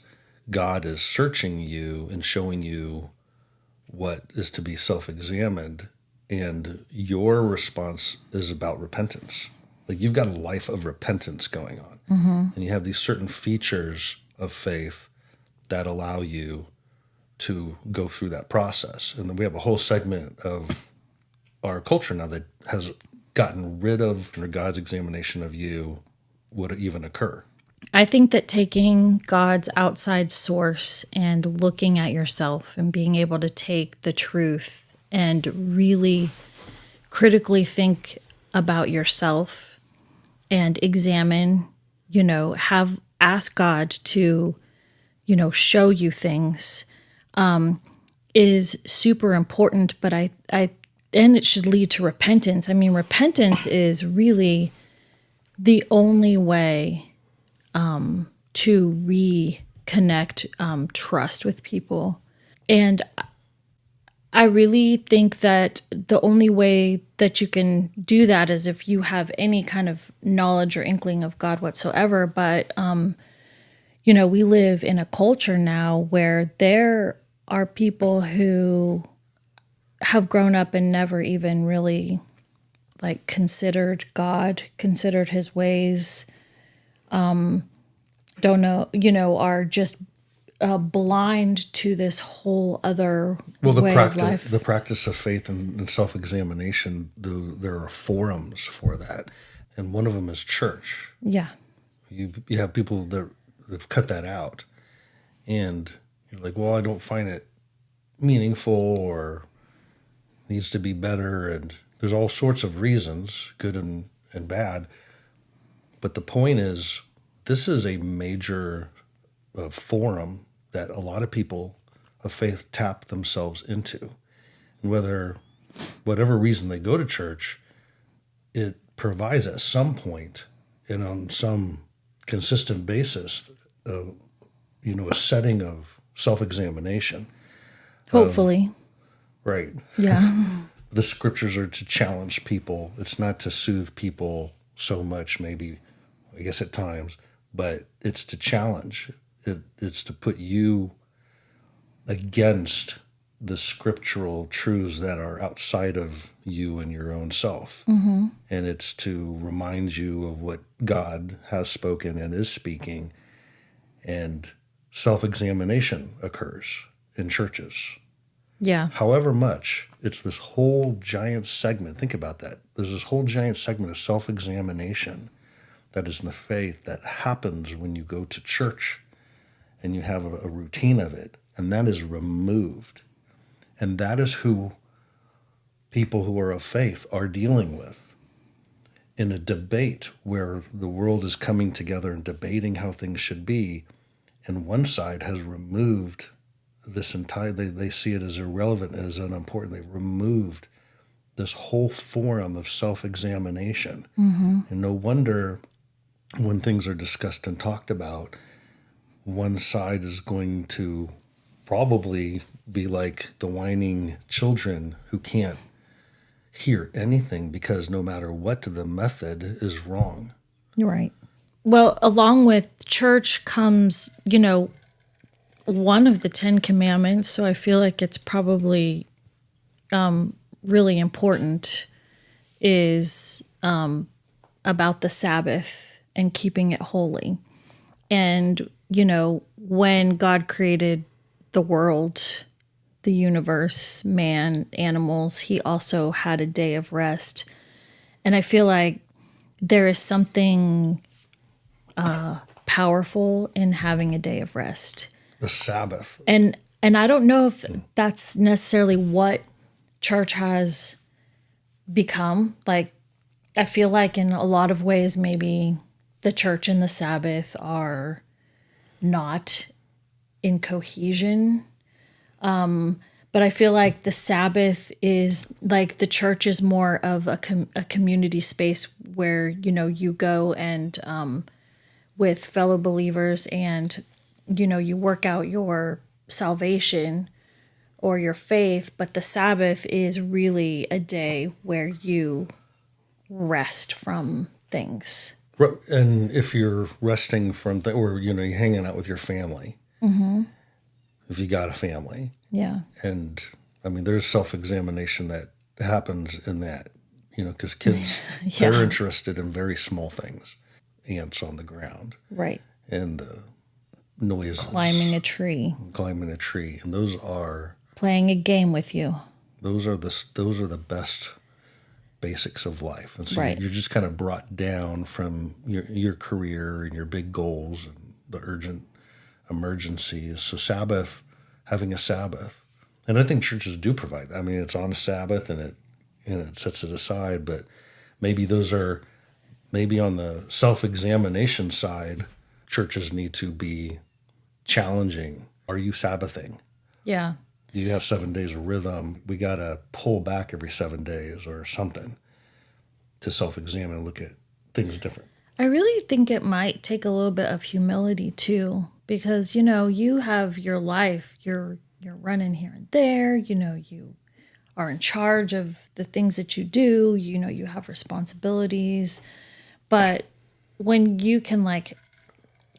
God is searching you and showing you what is to be self-examined, and your response is about repentance. Like you've got a life of repentance going on, and you have these certain features of faith that allow you to go through that process. And then we have a whole segment of our culture now that has gotten rid of God's examination of you would even occur. I think that taking God's outside source and looking at yourself and being able to take the truth and really critically think about yourself and examine, ask God to, show you things, is super important. But and it should lead to repentance. I mean, repentance is really the only way to reconnect trust with people. And I really think that the only way that you can do that is if you have any kind of knowledge or inkling of God whatsoever. But, we live in a culture now where there are people who have grown up and never even really like considered God, considered his ways, don't know, are just blind to this whole other way of life. The practice of faith and self-examination, there are forums for that. And one of them is church. Yeah. You have people that have cut that out. And you're like, well, I don't find it meaningful or needs to be better. And there's all sorts of reasons, good and bad. But the point is, this is a major forum that a lot of people of faith tap themselves into. And whatever reason they go to church, it provides at some point and on some consistent basis, a setting of self-examination. Hopefully. Right. Yeah. The scriptures are to challenge people. It's not to soothe people so much, maybe, I guess at times, but it's to challenge. It's to put you against the scriptural truths that are outside of you and your own self. Mm-hmm. And it's to remind you of what God has spoken and is speaking. And self-examination occurs in churches. Yeah. However much, it's this whole giant segment. Think about that. There's this whole giant segment of self-examination that is in the faith that happens when you go to church and you have a routine of it. And that is removed. And that is who people who are of faith are dealing with. In a debate where the world is coming together and debating how things should be, and one side has removed this entire, they see it as irrelevant, as unimportant. They've removed this whole forum of self-examination. Mm-hmm. And no wonder when things are discussed and talked about, one side is going to probably be like the whining children who can't hear anything because no matter what, the method is wrong. Right. Well, along with church comes, one of the 10 Commandments. So I feel like it's probably really important is about the Sabbath and keeping it holy. And, when God created the world, the universe, man, animals, he also had a day of rest. And I feel like there is something powerful in having a day of rest. The Sabbath. And I don't know if that's necessarily what church has become. Like, I feel like in a lot of ways, maybe the church and the Sabbath are not in cohesion. But I feel like the Sabbath is like the church is more of a community space where, you go and with fellow believers and, you work out your salvation or your faith. But the Sabbath is really a day where you rest from things. And if you're resting from, or, you're hanging out with your family, mm-hmm. if you got a family. Yeah. And I mean, there's self-examination that happens in that, because kids, Yeah. they're interested in very small things, ants on the ground. Right. And noises. Climbing a tree. And those are. Playing a game with you. Those are the best basics of life. And so right. you're just kind of brought down from your career and your big goals and the urgent emergencies. So having a Sabbath, and I think churches do provide that. I mean, it's on a Sabbath and it sets it aside, but maybe on the self-examination side, churches need to be challenging. Are you Sabbathing? Yeah. You have 7 days of rhythm. We got to pull back every 7 days or something to self-examine and look at things different. I really think it might take a little bit of humility too, because, you have your life, you're running here and there, you are in charge of the things that you do, you have responsibilities. But when you can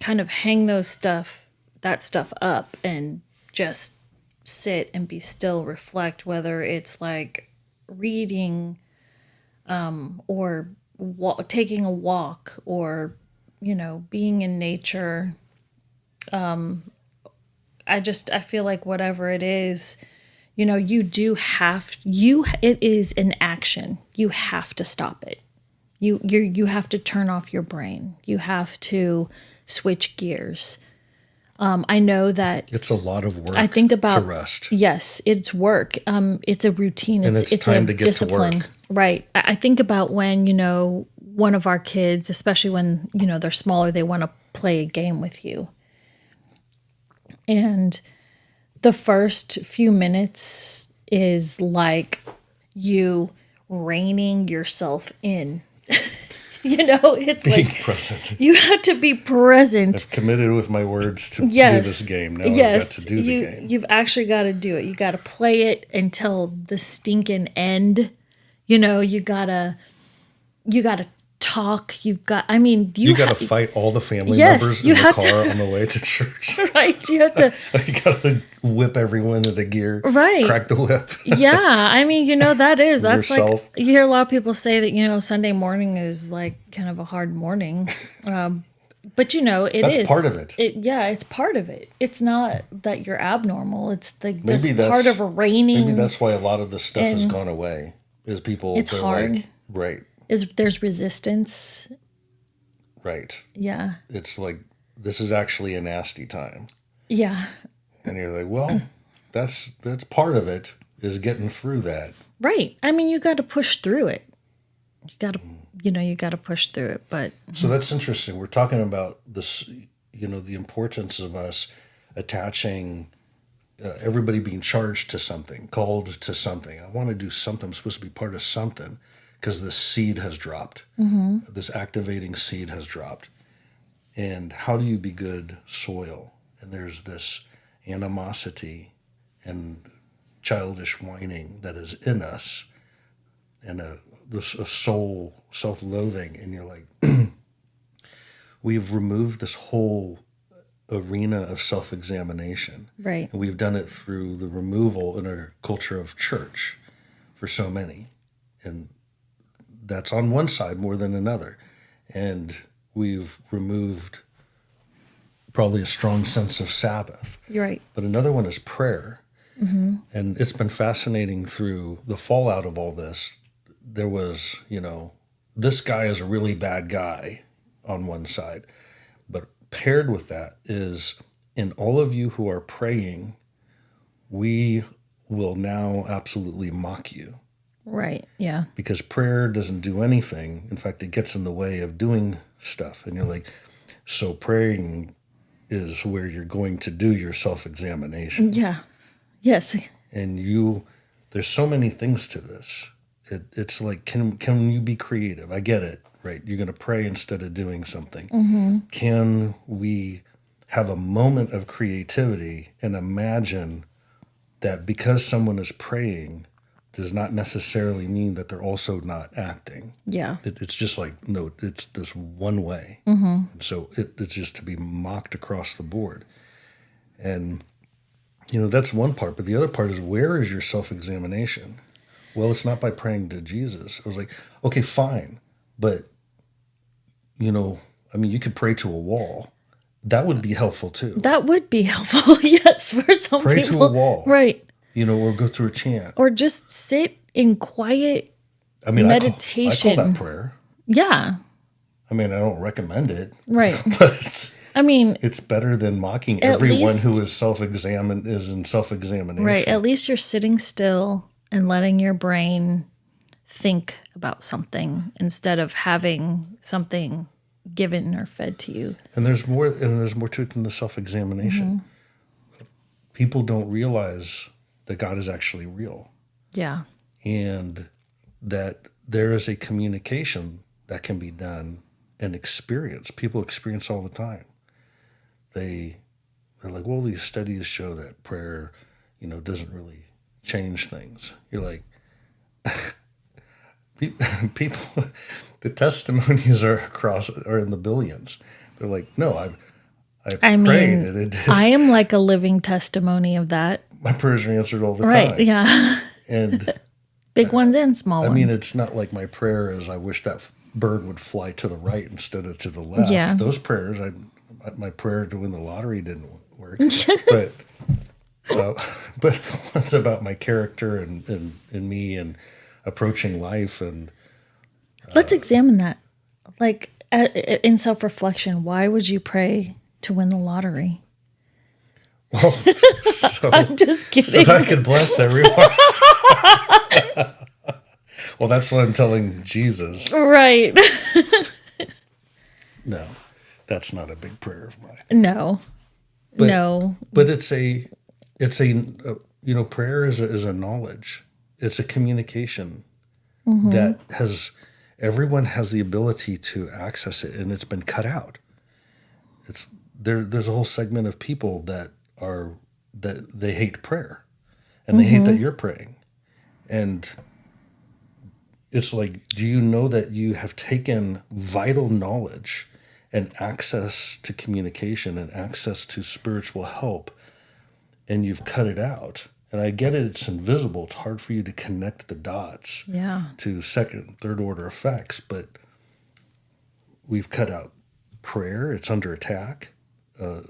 kind of hang that stuff up and just sit and be still, reflect, whether it's like reading or taking a walk, or, being in nature. I feel like whatever it is, it is an action. You have to stop it. You have to turn off your brain. You have to switch gears. I know that it's a lot of work. I think about to rest. Yes, it's work. It's a routine. And it's time a to get discipline. to work. Right. I think about when, one of our kids, especially when, they're smaller, they want to play a game with you. And the first few minutes is like you reining yourself in. It's Being like present. you have to be present. I've committed with my words to do this game. Now I've got to do the game. You've actually got to do it. You got to play it until the stinking end. You gotta talk. You got to fight all the family members in the car on the way to church. Right. You have to. You got to whip everyone into gear. Right. Crack the whip. Yeah. That's Yourself. like, you hear a lot of people say that, Sunday morning is like kind of a hard morning. But That's part of it. It's part of it. It's not that you're abnormal. It's that's Maybe part of a reigning. Maybe that's why a lot of the stuff has gone away. Is people? It's hard. Like, right. There's resistance. Right. Yeah. It's like, this is actually a nasty time. Yeah. And you're like, well, that's part of it, is getting through that. Right. You got to push through it. You got to push through it. But so that's interesting. We're talking about this, the importance of us attaching, everybody being charged to something, called to something. I want to do something. I'm supposed to be part of something. Because the seed has dropped. Mm-hmm. This activating seed has dropped. And how do you be good soil? And there's this animosity and childish whining that is in us, and a soul self-loathing. And you're like, we've removed this whole arena of self-examination. Right. And we've done it through the removal in our culture of church for so many. And that's on one side more than another. And we've removed probably a strong sense of Sabbath. You're right. But another one is prayer. Mm-hmm. And it's been fascinating through the fallout of all this. There was, this guy is a really bad guy on one side. But paired with that is, in all of you who are praying, we will now absolutely mock you. Right, yeah. Because prayer doesn't do anything. In fact, it gets in the way of doing stuff. And you're like, so praying is where you're going to do your self-examination. Yeah. Yes. And there's so many things to this. It's like, can you be creative? I get it, right? You're going to pray instead of doing something. Mm-hmm. Can we have a moment of creativity and imagine that because someone is praying does not necessarily mean that they're also not acting. Yeah. It's just like, no, it's this one way. Mm-hmm. And so it's just to be mocked across the board. And, that's one part. But the other part is, where is your self-examination? Well, it's not by praying to Jesus. I was like, okay, fine. But, you could pray to a wall. That would be helpful too. That would be helpful, yes, for some people. Pray to a wall. Right. Or go through a chant. Or just sit in quiet meditation. I call that prayer. Yeah. I don't recommend it. Right. But it's better than mocking everyone who is in self-examination. Right. At least you're sitting still and letting your brain think about something instead of having something given or fed to you. And there's more to it than the self-examination. Mm-hmm. People don't realize that God is actually real. Yeah. And that there is a communication that can be done and experienced. People experience all the time. They're like, well, these studies show that prayer, doesn't really change things. You're like, people, the testimonies are in the billions. They're like, no, I prayed and it did. I am like a living testimony of that. My prayers are answered all the time. Right, yeah. And Big ones and small I ones. mean, it's not like my prayer is I wish that bird would fly to the right instead of to the left. Yeah. Those prayers, my prayer to win the lottery didn't work. but but it's about my character and me and approaching life. And Let's examine that. Like, in self-reflection, why would you pray to win the lottery? well, so, I'm just kidding. so that I could bless everyone. Well, that's what I'm telling Jesus. Right. No, that's not a big prayer of mine. No. But, No. But it's a prayer is a knowledge. It's a communication that everyone has the ability to access it, and it's been cut out. There's a whole segment of people that they hate prayer, and they hate that you're praying. And it's like, do you know that you have taken vital knowledge and access to communication and access to spiritual help, and you've cut it out? And I get it, it's invisible. It's hard for you to connect the dots to second, third order effects, but we've cut out prayer. It's under attack.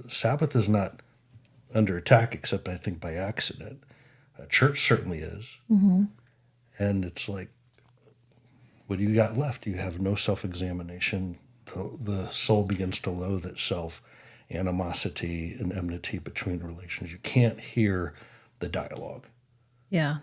Sabbath is not under attack, except I think by accident. Church certainly is. Mm-hmm. And it's like, what do you got left? You have no self-examination. The soul begins to loathe itself, animosity and enmity between relations. You can't hear the dialogue. Yeah.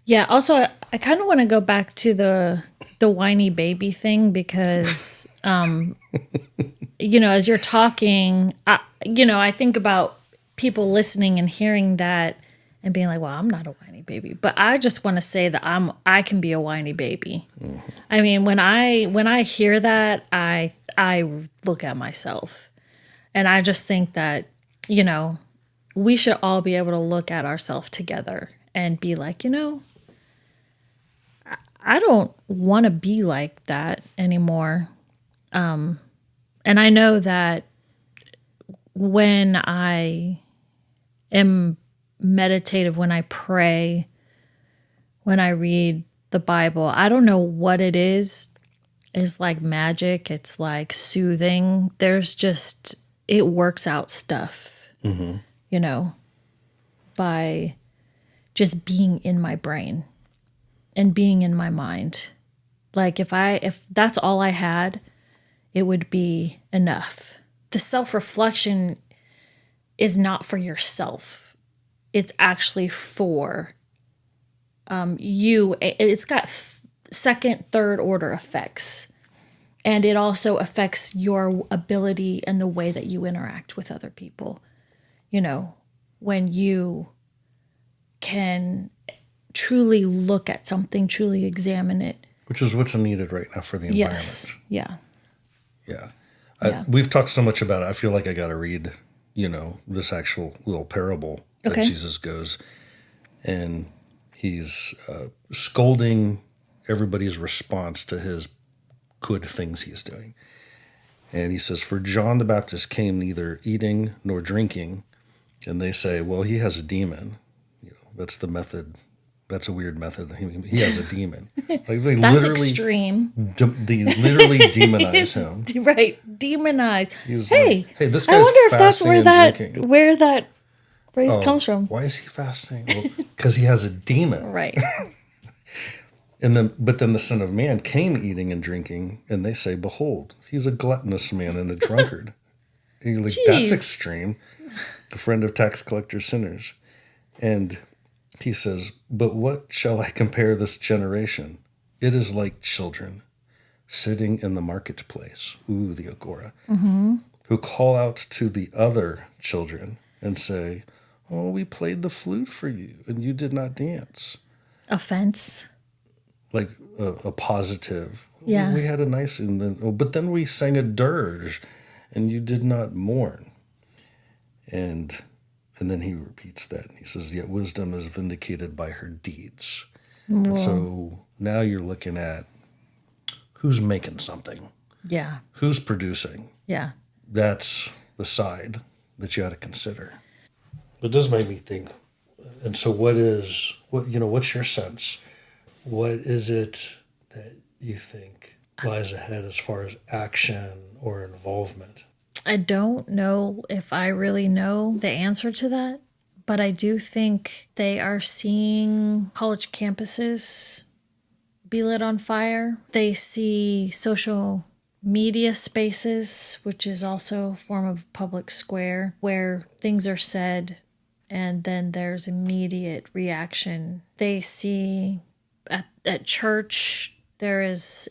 Yeah. Also, I kind of want to go back to the whiny baby thing because, as you're talking, I think about people listening and hearing that and being like, well, I'm not a whiny baby. But I just want to say that I can be a whiny baby. Mm-hmm. I mean, when I hear that, I look at myself and I just think that, we should all be able to look at ourselves together and be like, I don't want to be like that anymore. And I know that when I am meditative, when I pray, when I read the Bible, I don't know what it is. It's like magic. It's like soothing. It works out stuff, by just being in my brain and being in my mind. Like if that's all I had, it would be enough. The self-reflection is not for yourself. It's actually for you. It's got second, third order effects. And it also affects your ability and the way that you interact with other people. When you can truly look at something, truly examine it. Which is what's needed right now for the environment. Yes. Yeah. Yeah. We've talked so much about it. I feel like I got to read, this actual little parable that Jesus goes. And he's scolding everybody's response to his good things he's doing. And he says, for John the Baptist came neither eating nor drinking. And they say, well, he has a demon. That's the method. That's a weird method. He has a demon. Like That's extreme. They literally demonize him. Right. Demonize. Hey, this guy's I wonder if that's where drinking. where that phrase comes from. Why is he fasting? Well, because he has a demon. Right. But then the Son of Man came eating and drinking, and they say, behold, he's a gluttonous man and a drunkard. And you're like, that's extreme. A friend of tax collectors, sinners. And he says, but what shall I compare this generation? It is like children sitting in the marketplace, the agora, who call out to the other children and say, oh, we played the flute for you, and you did not dance. Offense. Like a positive. Yeah. We had a nice, but then we sang a dirge, and you did not mourn. And then he repeats that. He says, yet wisdom is vindicated by her deeds. Whoa. So now you're looking at who's making something. Yeah. Who's producing. Yeah. That's the side that you ought to consider. But this made me think, And so what's your sense? What is it that you think lies ahead as far as action or involvement? I don't know if I really know the answer to that, but I do think they are seeing college campuses be lit on fire. They see social media spaces, which is also a form of public square, where things are said and then there's immediate reaction. They see at church there is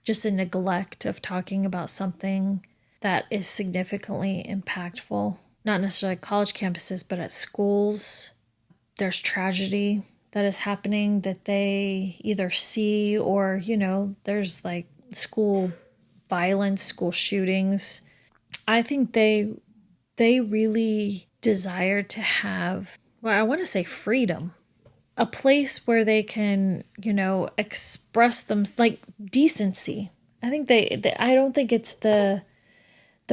just a neglect of talking about something that is significantly impactful. Not necessarily college campuses, but at schools. There's tragedy that is happening that they either see or, there's like school violence, school shootings. I think they really desire to have, well, I want to say freedom, a place where they can, express them, like decency. I think I don't think it's the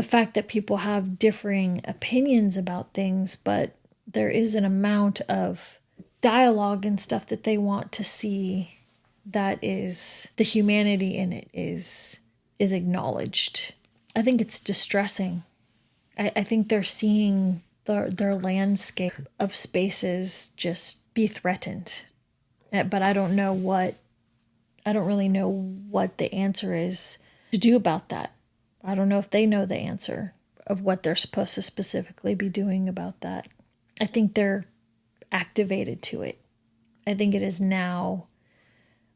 fact that people have differing opinions about things, but there is an amount of dialogue and stuff that they want to see that is the humanity in it is acknowledged. I think it's distressing. I think they're seeing their landscape of spaces just be threatened. But I don't really know what the answer is to do about that. I don't know if they know the answer of what they're supposed to specifically be doing about that. I think they're activated to it. I think it is now,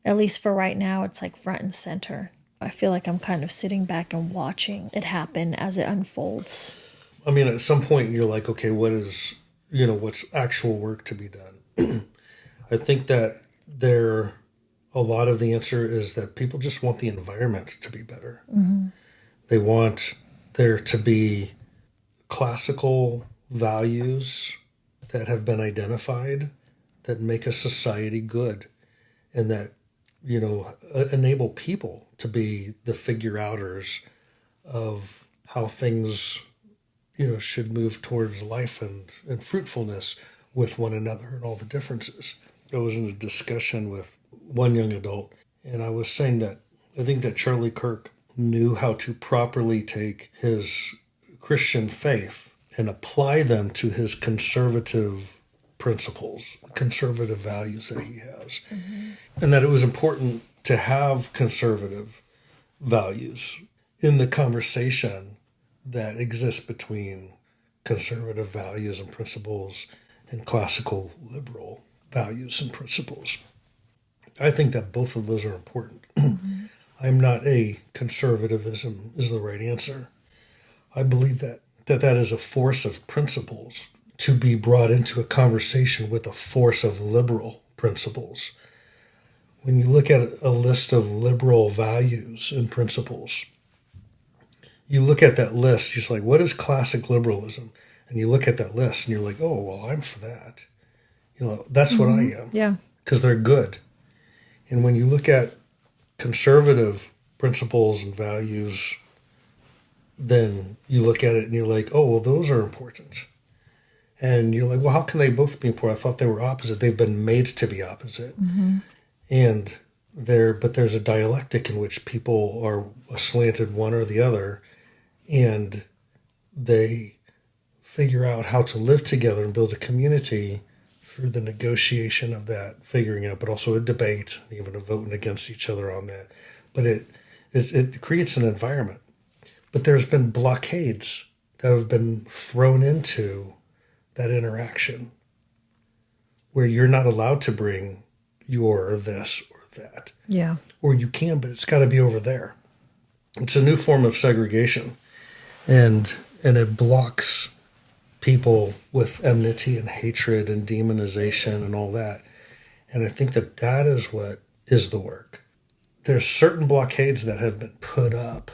at least for right now, it's like front and center. I feel like I'm kind of sitting back and watching it happen as it unfolds. I mean, at some point you're like, okay, what's actual work to be done? I think that a lot of the answer is that people just want the environment to be better. Mm-hmm. They want there to be classical values that have been identified that make a society good and that, enable people to be the figure outers of how things, should move towards life and fruitfulness with one another and all the differences. I was in a discussion with one young adult, and I was saying that I think that Charlie Kirk knew how to properly take his Christian faith and apply them to his conservative principles, conservative values that he has. Mm-hmm. And that it was important to have conservative values in the conversation that exists between conservative values and principles and classical liberal values and principles. I think that both of those are important. Mm-hmm. I'm not a conservatism is the right answer. I believe that is a force of principles to be brought into a conversation with a force of liberal principles. When you look at a list of liberal values and principles, you look at that list, you're just like, what is classic liberalism? And you look at that list and you're like, oh, well, I'm for that. That's what I am. Yeah. Because they're good. And when you look at conservative principles and values, then you look at it and you're like, oh, well, those are important. And you're like, well, how can they both be important? I thought they were opposite. They've been made to be opposite. Mm-hmm. And there's a dialectic in which people are slanted one or the other, and they figure out how to live together and build a community through the negotiation of that, figuring it out, but also a debate, even a voting against each other on that. But it creates an environment. But there's been blockades that have been thrown into that interaction where you're not allowed to bring your this or that. Yeah. Or you can, but it's got to be over there. It's a new form of segregation. And it blocks people with enmity and hatred and demonization and all that. And I think that is what is the work. There's certain blockades that have been put up,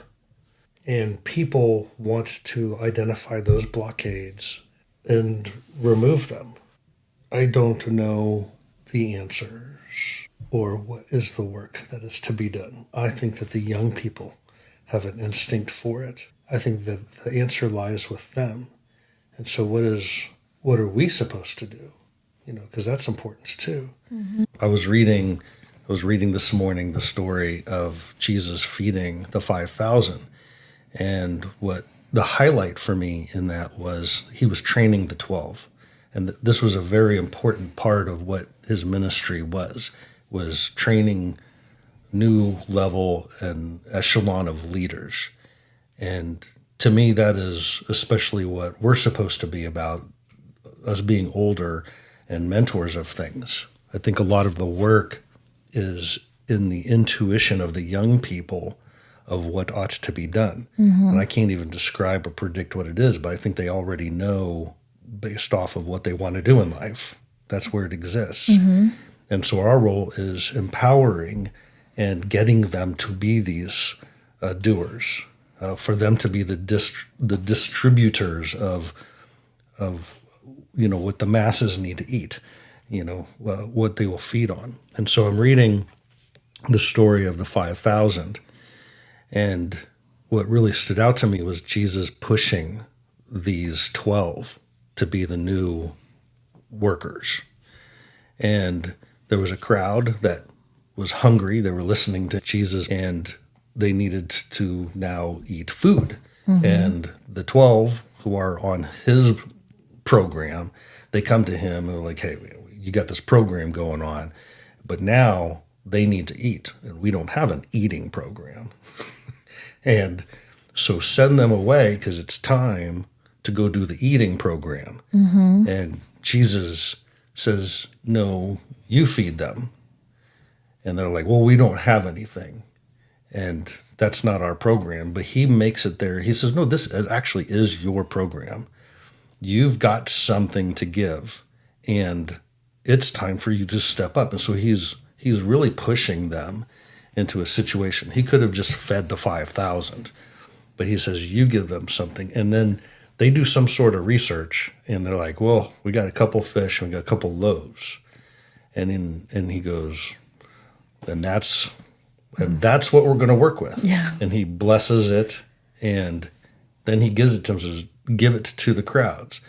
and people want to identify those blockades and remove them. I don't know the answers or what is the work that is to be done. I think that the young people have an instinct for it. I think that the answer lies with them. And so what are we supposed to do because that's important too. I was reading this morning the story of Jesus feeding the 5,000, and what the highlight for me in that was he was training the 12, and this was a very important part of what his ministry was training new level and echelon of leaders. And to me, that is especially what we're supposed to be about, us being older and mentors of things. I think a lot of the work is in the intuition of the young people of what ought to be done. And I can't even describe or predict what it is, but I think they already know based off of what they want to do in life. That's where it exists. And so our role is empowering and getting them to be these doers, for them to be the distributors of what the masses need to eat, what they will feed on. And so I'm reading the story of the 5,000, and what really stood out to me was Jesus pushing these 12 to be the new workers. And there was a crowd that was hungry. They were listening to Jesus, and they needed to now eat food. And the 12 who are on his program, they come to him and they're like, hey, you got this program going on, but now they need to eat, and we don't have an eating program. And so send them away because it's time to go do the eating program. And Jesus says, no, you feed them. And they're like, well, we don't have anything. And that's not our program. But he makes it there. He says, no, this actually is your program. You've got something to give, and it's time for you to step up. And so he's really pushing them into a situation. He could have just fed the 5,000, but he says, you give them something. And then they do some sort of research, and they're like, well, we got a couple fish, and we got a couple loaves. And he goes, and that's what we're going to work with. Yeah. And he blesses it, and then he gives it to them, says, give it to the crowds.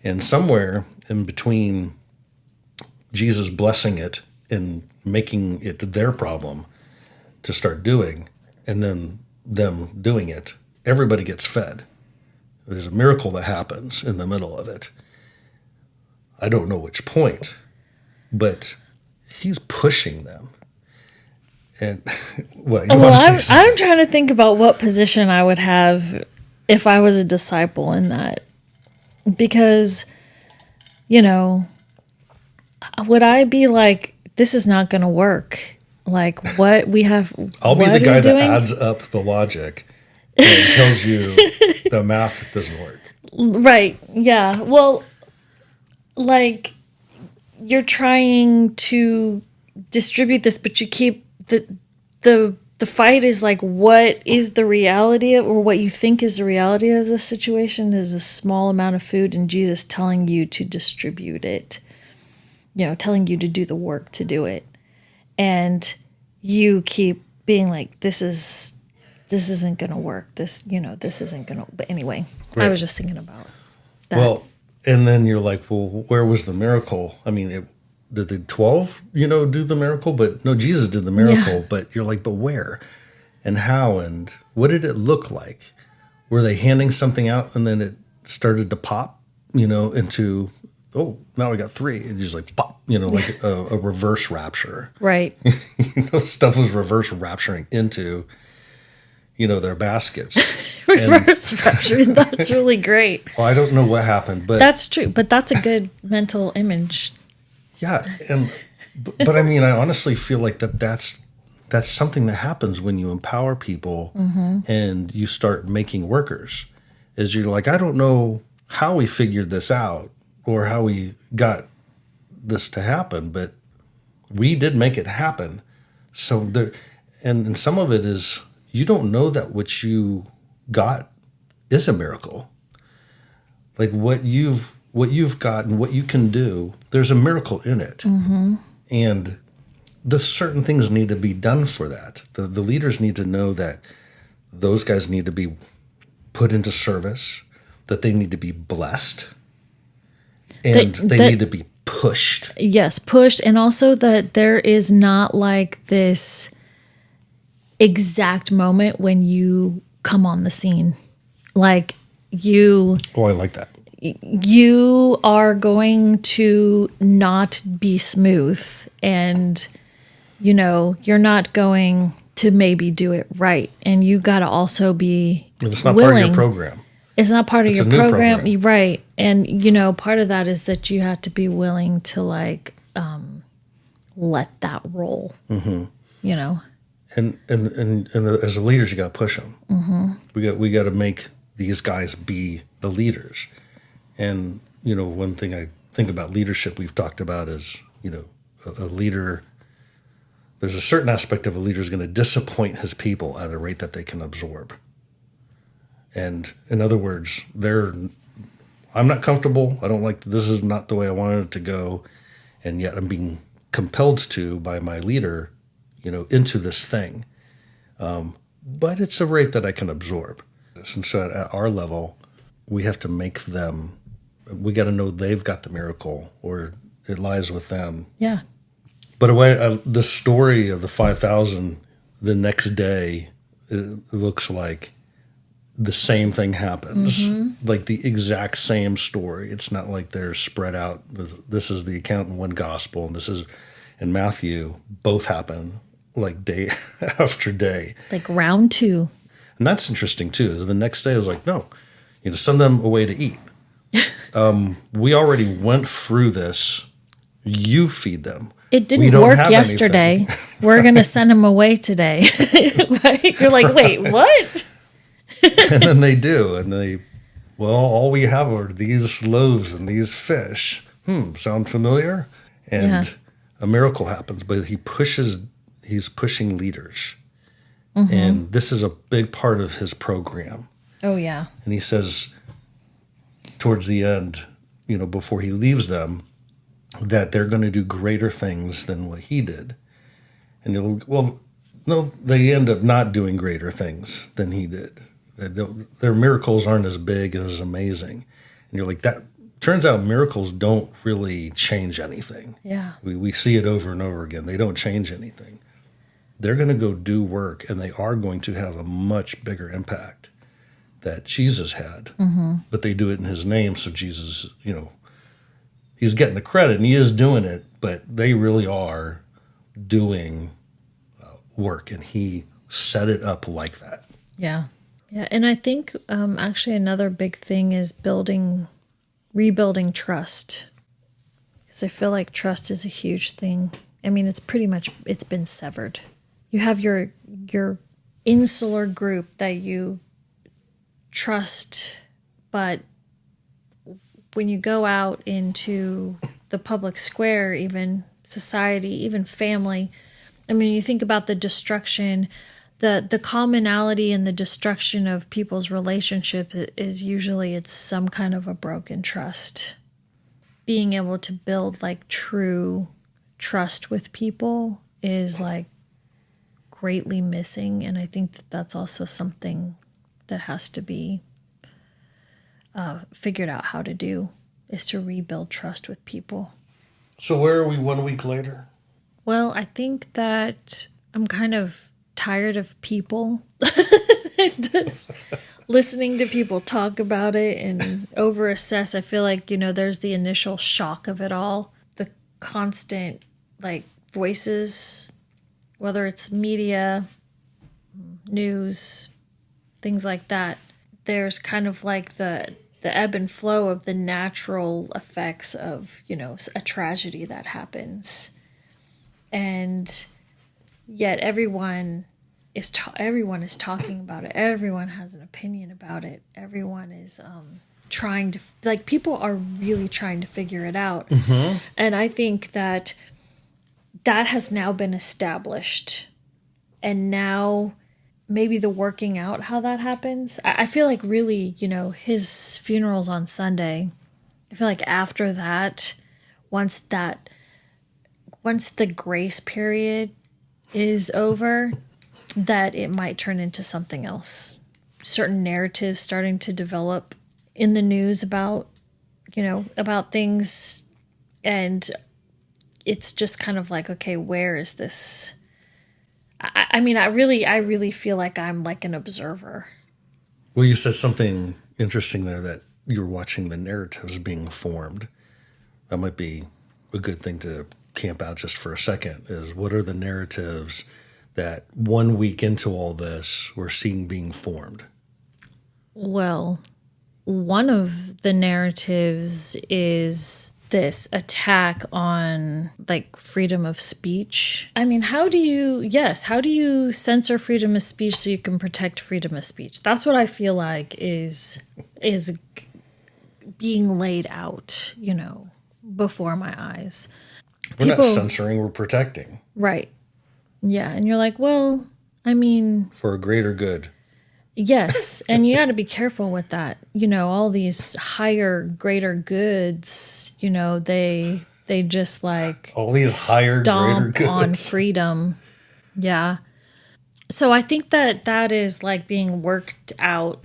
And somewhere in between Jesus blessing it and making it their problem to start doing, and then them doing it, everybody gets fed. There's a miracle that happens in the middle of it. I don't know which point, but he's pushing them. And what you want to say? I'm trying to think about what position I would have if I was a disciple in that, because, would I be like, this is not going to work? Like, what we have? I'll be the guy that adds up the logic and tells you the math doesn't work. Right. Yeah. Well, like, you're trying to distribute this, but you keep the fight is like, what is the reality of, or what you think is the reality of the situation is a small amount of food, and Jesus telling you to distribute it, telling you to do the work to do it. And you keep being like, this isn't going to work. This isn't going to, but anyway, right. I was just thinking about that. Well, and then you're like, well, where was the miracle? I mean, did the 12, do the miracle? But no, Jesus did the miracle. Yeah. But you're like, but where and how and what did it look like? Were they handing something out and then it started to pop, into, oh, now we got 3. And just like pop, like a reverse rapture. Right. Stuff was reverse rapturing into, their baskets. Reverse rapture. That's really great. Well, I don't know what happened, but that's true. But that's a good mental image. Yeah, but I mean, I honestly feel like that's something that happens when you empower people and you start making workers. Is you're like, I don't know how we figured this out or how we got this to happen, but we did make it happen. So and some of it is you don't know that what you got is a miracle. Like what you've got and what you can do, there's a miracle in it. And the certain things need to be done for that. The leaders need to know that those guys need to be put into service, that they need to be blessed, and they need to be pushed. Yes, pushed. And also that there is not like this exact moment when you come on the scene. Like Oh, I like that. you are going to not be smooth, and you're not going to maybe do it right, and you got to also be It's not willing. part of your program. It's not part of It's your a new program, program. right? And part of that is that you have to be willing to like let that roll. You know. And as a leaders, you got to push them. We got to make these guys be the leaders. And one thing I think about leadership we've talked about is a leader. There's a certain aspect of a leader is going to disappoint his people at a rate that they can absorb. And in other words, I'm not comfortable. I don't like, this is not the way I wanted it to go. And yet I'm being compelled to by my leader, into this thing. But it's a rate that I can absorb. And so at our level, we have to make them, we got to know they've got the miracle or it lies with them. Yeah. But the story of the 5,000, the next day, it looks like the same thing happens, like the exact same story. It's not like they're spread out. This is the account in one gospel, and this is in Matthew. Both happen like day after day. Like round 2. And that's interesting too. Is the next day I was like, no, send them away to eat. We already went through this. You feed them. It didn't work yesterday. We're going to send them away today. Right? You're like, wait, what? And then they do. And all we have are these loaves and these fish. Sound familiar? And a miracle happens, but he's pushing leaders. And this is a big part of his program. Oh, yeah. And he says towards the end, before he leaves them, that they're going to do greater things than what he did. And no, they end up not doing greater things than he did. Their miracles aren't as big and as amazing. And you're like, that turns out miracles don't really change anything. Yeah. We see it over and over again. They don't change anything. They're going to go do work, and they are going to have a much bigger impact that Jesus had. But they do it in his name, so Jesus, he's getting the credit, and he is doing it, but they really are doing work, and he set it up like that. Yeah. Yeah, and I think actually another big thing is rebuilding trust. Because I feel like trust is a huge thing. I mean, it's been severed. You have your insular group that you trust, but when you go out into the public square, even society, even family, I mean, you think about the destruction, the commonality and the destruction of people's relationship is usually it's some kind of a broken trust. Being able to build like true trust with people is like greatly missing, and I think that's also something that has to be figured out how to do, is to rebuild trust with people. So where are we 1 week later? Well, I think that I'm kind of tired of people listening to people talk about it and over assess. I feel like, there's the initial shock of it all, the constant like voices, whether it's media, news, things like that. There's kind of like the ebb and flow of the natural effects of, a tragedy that happens. And yet everyone is talking about it. Everyone has an opinion about it. Everyone is trying to, like, people are really trying to figure it out. And I think that has now been established. And now maybe the working out how that happens. I feel like really, his funeral's on Sunday. I feel like after that, once the grace period is over, that it might turn into something else. Certain narratives starting to develop in the news about things And it's just kind of like, okay, where is this? I mean, I really feel like I'm like an observer. Well, you said something interesting there that you're watching the narratives being formed. That might be a good thing to camp out just for a second, is what are the narratives that 1 week into all this we're seeing being formed? Well, one of the narratives is this attack on like freedom of speech. I mean, how do you censor freedom of speech so you can protect freedom of speech? That's what I feel like is being laid out, before my eyes. We're not censoring, we're protecting. Right. Yeah, and you're like, well, I mean, for a greater good. Yes, and you got to be careful with that. All these higher, greater goods, they just like all these higher, greater goods on freedom. Yeah. So I think that is like being worked out.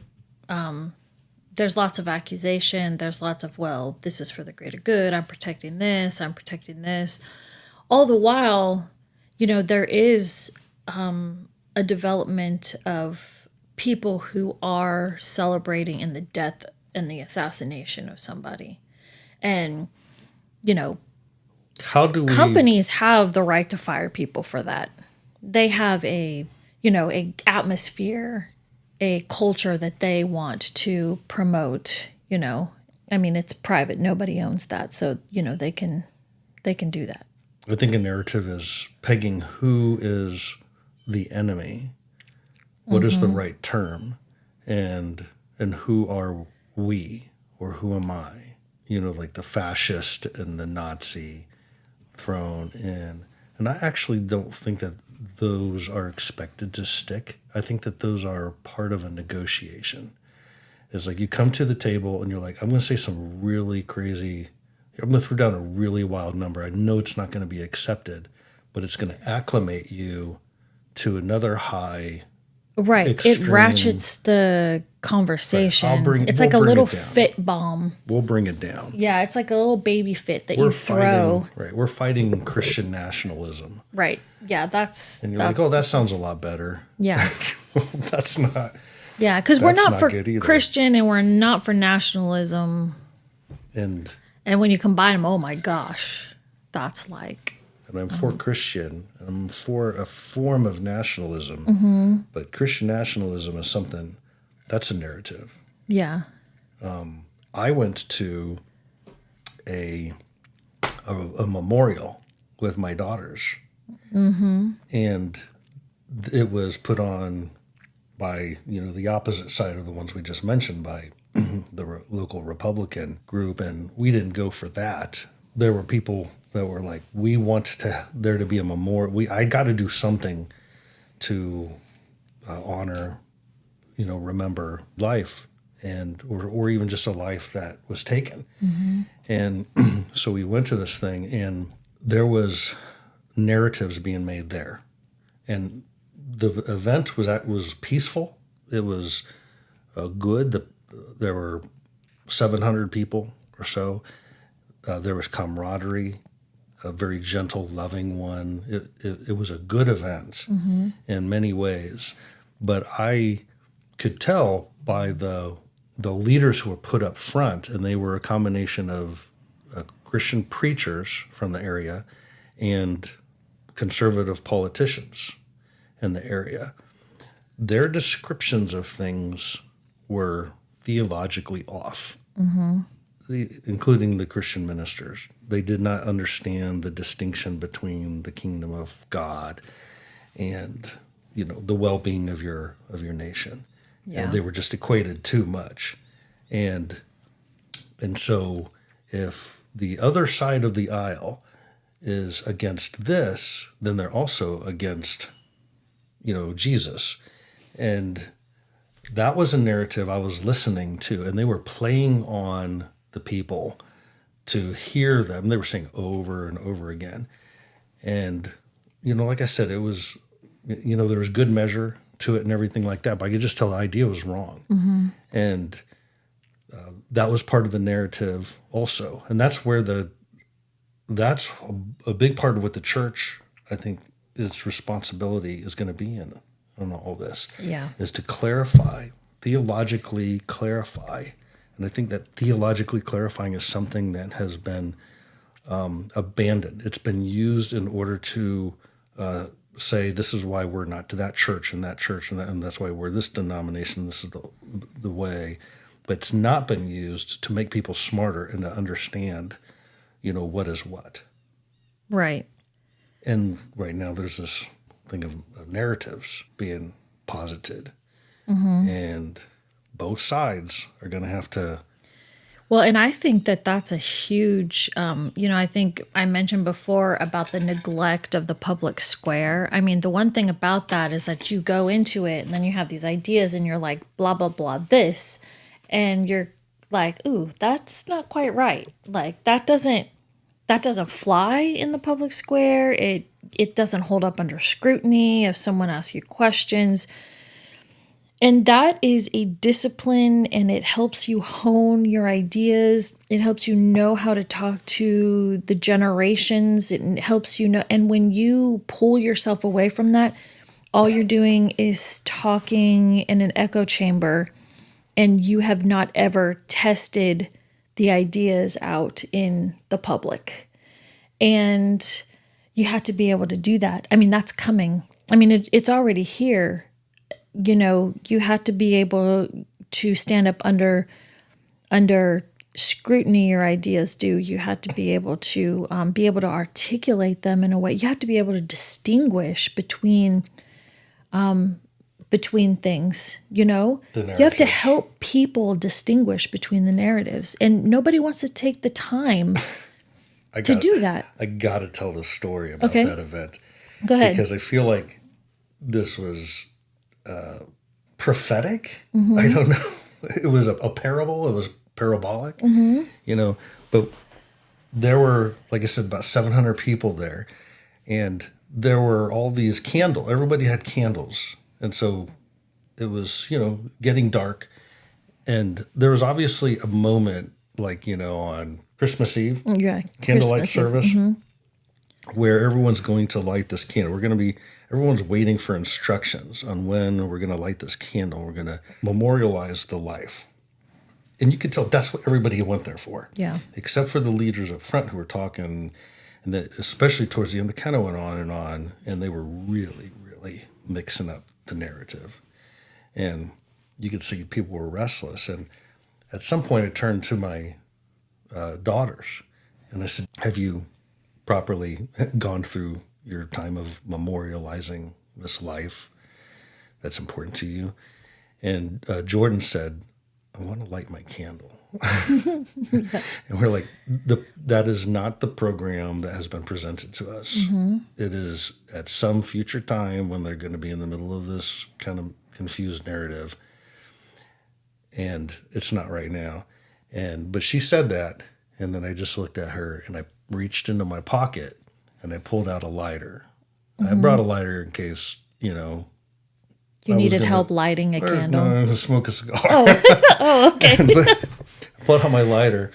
There's lots of accusation. There's lots of, well, this is for the greater good. I'm protecting this. I'm protecting this. All the while, there is a development of people who are celebrating in the death and the assassination of somebody. And, how do companies have the right to fire people for that. They have a atmosphere, a culture that they want to promote, I mean, it's private. Nobody owns that. So, they can do that. I think a narrative is pegging who is the enemy. What is the right term, and who are we, or who am I? Like the fascist and the Nazi thrown in. And I actually don't think that those are expected to stick. I think that those are part of a negotiation. It's like you come to the table and you're like, I'm going to say some really crazy, I'm going to throw down a really wild number. I know it's not going to be accepted, but it's going to acclimate you to another high. Right. Extreme. It ratchets the conversation. Right. It's like a little fit bomb. We'll bring it down. Yeah, it's like a little baby fit that you throw. Right. We're fighting Christian nationalism. Right. Yeah, and you're like, oh, that sounds a lot better. Yeah. Well, that's not. Yeah, because we're not for Christian and we're not for nationalism. And when you combine them, oh my gosh, that's like. And I'm for Christian, and I'm for a form of nationalism, but Christian nationalism is something, that's a narrative. Yeah. I went to a memorial with my daughters, and it was put on by, the opposite side of the ones we just mentioned, by the local Republican group, and we didn't go for that. There were people that were like, we want there to be a memorial. I got to do something to honor, remember life, and or even just a life that was taken. And so we went to this thing, and there was narratives being made there, and the event was peaceful. It was good. There were 700 people or so. There was camaraderie, a very gentle, loving one. It was a good event in many ways. But I could tell by the leaders who were put up front, and they were a combination of Christian preachers from the area and conservative politicians in the area. Their descriptions of things were theologically off. Including the Christian ministers. They did not understand the distinction between the kingdom of God and, the well-being of your nation. Yeah. And they were just equated too much. And so if the other side of the aisle is against this, then they're also against, Jesus. And that was a narrative I was listening to, and they were playing on the people to hear them. They were saying over and over again. And, like I said, it was, there was good measure to it and everything like that, but I could just tell the idea was wrong. And that was part of the narrative also. And that's where the that's a big part of what the church, I think, its responsibility is going to be in on all this. Yeah. Is to clarify, theologically clarify. And I think that theologically clarifying is something that has been abandoned. It's been used in order to say this is why we're not to that church and that church and that's why we're this denomination. This is the way, but it's not been used to make people smarter and to understand, what is what. Right. And right now there's this thing of narratives being posited, and both sides are going to have to. Well, and I think that that's a huge, I think I mentioned before about the neglect of the public square. I mean, the one thing about that is that you go into it and then you have these ideas and you're like, blah, blah, blah, this. And you're like, ooh, that's not quite right. Like that doesn't fly in the public square. It doesn't hold up under scrutiny if someone asks you questions. And that is a discipline, and it helps you hone your ideas. It helps you know how to talk to the generations. It helps you know. And when you pull yourself away from that, all you're doing is talking in an echo chamber, and you have not ever tested the ideas out in the public. And you have to be able to do that. I mean, that's coming. I mean, it's already here. You have to be able to stand up under scrutiny. Your ideas do. You have to be able to articulate them in a way. You have to be able to distinguish between things. You have to help people distinguish between the narratives, and nobody wants to take the time to do that. I got to tell the story about that event. Go ahead, because I feel like this was. Prophetic. I don't know. It was a parable. It was parabolic, but there were, like I said, about 700 people there, and there were all these candles. Everybody had candles. And so it was, getting dark, and there was obviously a moment like, on Christmas Eve, candlelight service, where everyone's going to light this candle. Everyone's waiting for instructions on when we're going to light this candle. We're going to memorialize the life. And you could tell that's what everybody went there for. Yeah. Except for the leaders up front who were talking, and that, especially towards the end, they kind of went on, and they were really, really mixing up the narrative. And you could see people were restless. And at some point I turned to my daughters, and I said, have you properly gone through your time of memorializing this life that's important to you? And Jordan said, I want to light my candle. And we're like, that is not the program that has been presented to us. It is at some future time when they're going to be in the middle of this kind of confused narrative. And it's not right now. But she said that, and then I just looked at her, and I reached into my pocket, and I pulled out a lighter. I brought a lighter in case, you needed help lighting a candle. No, to smoke a cigar. Oh, okay. But I pulled out my lighter,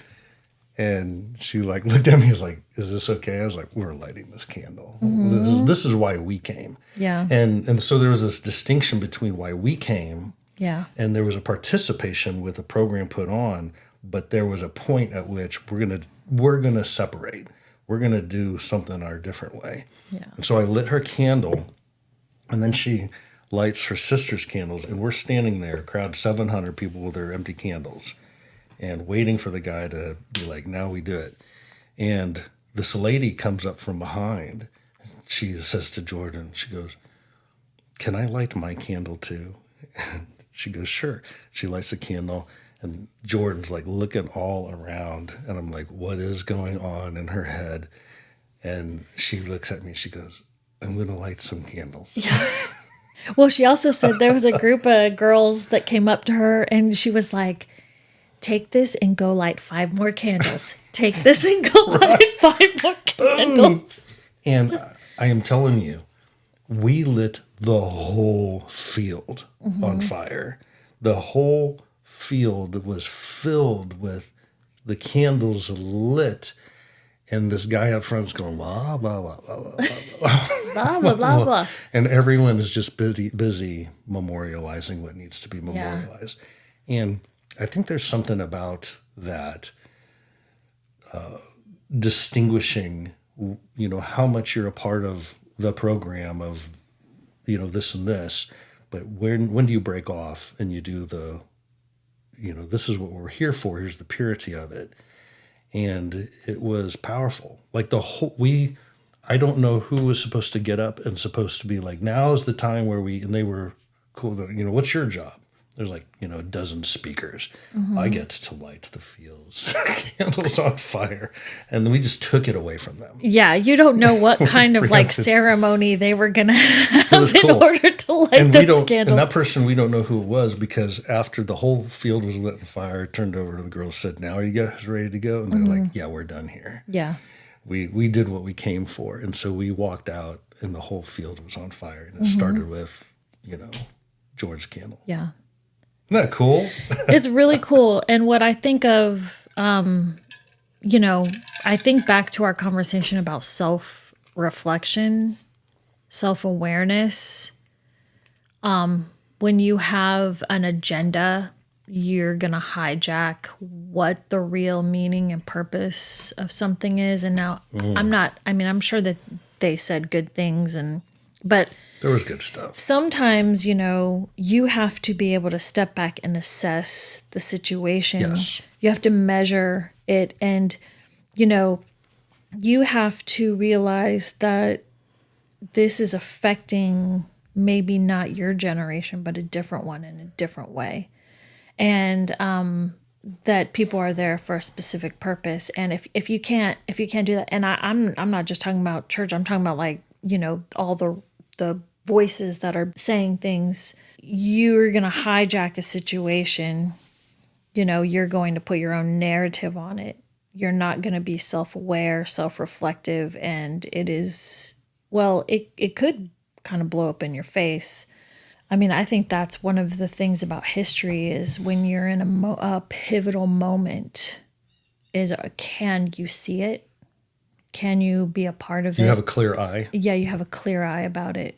and she looked at me and was like, is this okay? I was like, we're lighting this candle. This is why we came. Yeah. And so there was this distinction between why we came. Yeah. And there was a participation with a program put on, but there was a point at which we're gonna separate. We're going to do something our different way. Yeah. And so I lit her candle, and then she lights her sister's candles, and we're standing there, crowd 700 people with their empty candles, and waiting for the guy to be like, now we do it. And this lady comes up from behind. She says to Jordan, she goes, can I light my candle too? And she goes, sure. She lights the candle. And Jordan's like looking all around, and I'm like, what is going on in her head? And she looks at me, she goes, I'm going to light some candles. Yeah. Well, she also said there was a group of girls that came up to her, and she was like, take this and go light 5 more candles. Take this and go light 5 more candles. And I am telling you, we lit the whole field on fire. The whole field was filled with the candles lit, And this guy up front is going, blah, blah, blah, blah, blah, blah, Blah, blah, blah, blah. and everyone is just busy memorializing what needs to be memorialized. And I think there's something about that distinguishing, how much you're a part of the program of, this and this, but when do you break off and you do the, this is what we're here for. Here's the purity of it. And it was powerful. Like I don't know who was supposed to get up and supposed to be like, now is the time where and they were cool. What's your job? There's like, a dozen speakers. I get to light the fields, candles on fire. And we just took it away from them. Yeah, you don't know what kind of like ceremony they were going to have in order to light those candles. And that person, we don't know who it was, because after the whole field was lit on fire, it turned over to the girls, said, now are you guys ready to go? And they're like, yeah, we're done here. Yeah. We did what we came for. And so we walked out and the whole field was on fire. And it started with, George's candle. Yeah. Isn't that cool? It's really cool. And what I think of, I think back to our conversation about self-reflection, self-awareness. When you have an agenda, you're going to hijack what the real meaning and purpose of something is. And now I'm sure that they said good things, but there was good stuff. Sometimes, you have to be able to step back and assess the situation. Yes. You have to measure it. And, you have to realize that this is affecting maybe not your generation, but a different one in a different way. And that people are there for a specific purpose. And if you can't do that, and I'm not just talking about church, I'm talking about like, all the voices that are saying things, you're going to hijack a situation. You're going to put your own narrative on it. You're not going to be self-aware, self-reflective, and it could kind of blow up in your face. I mean, I think that's one of the things about history is when you're in a pivotal moment, can you see it? Can you be a part of it? You have a clear eye. Yeah, you have a clear eye about it.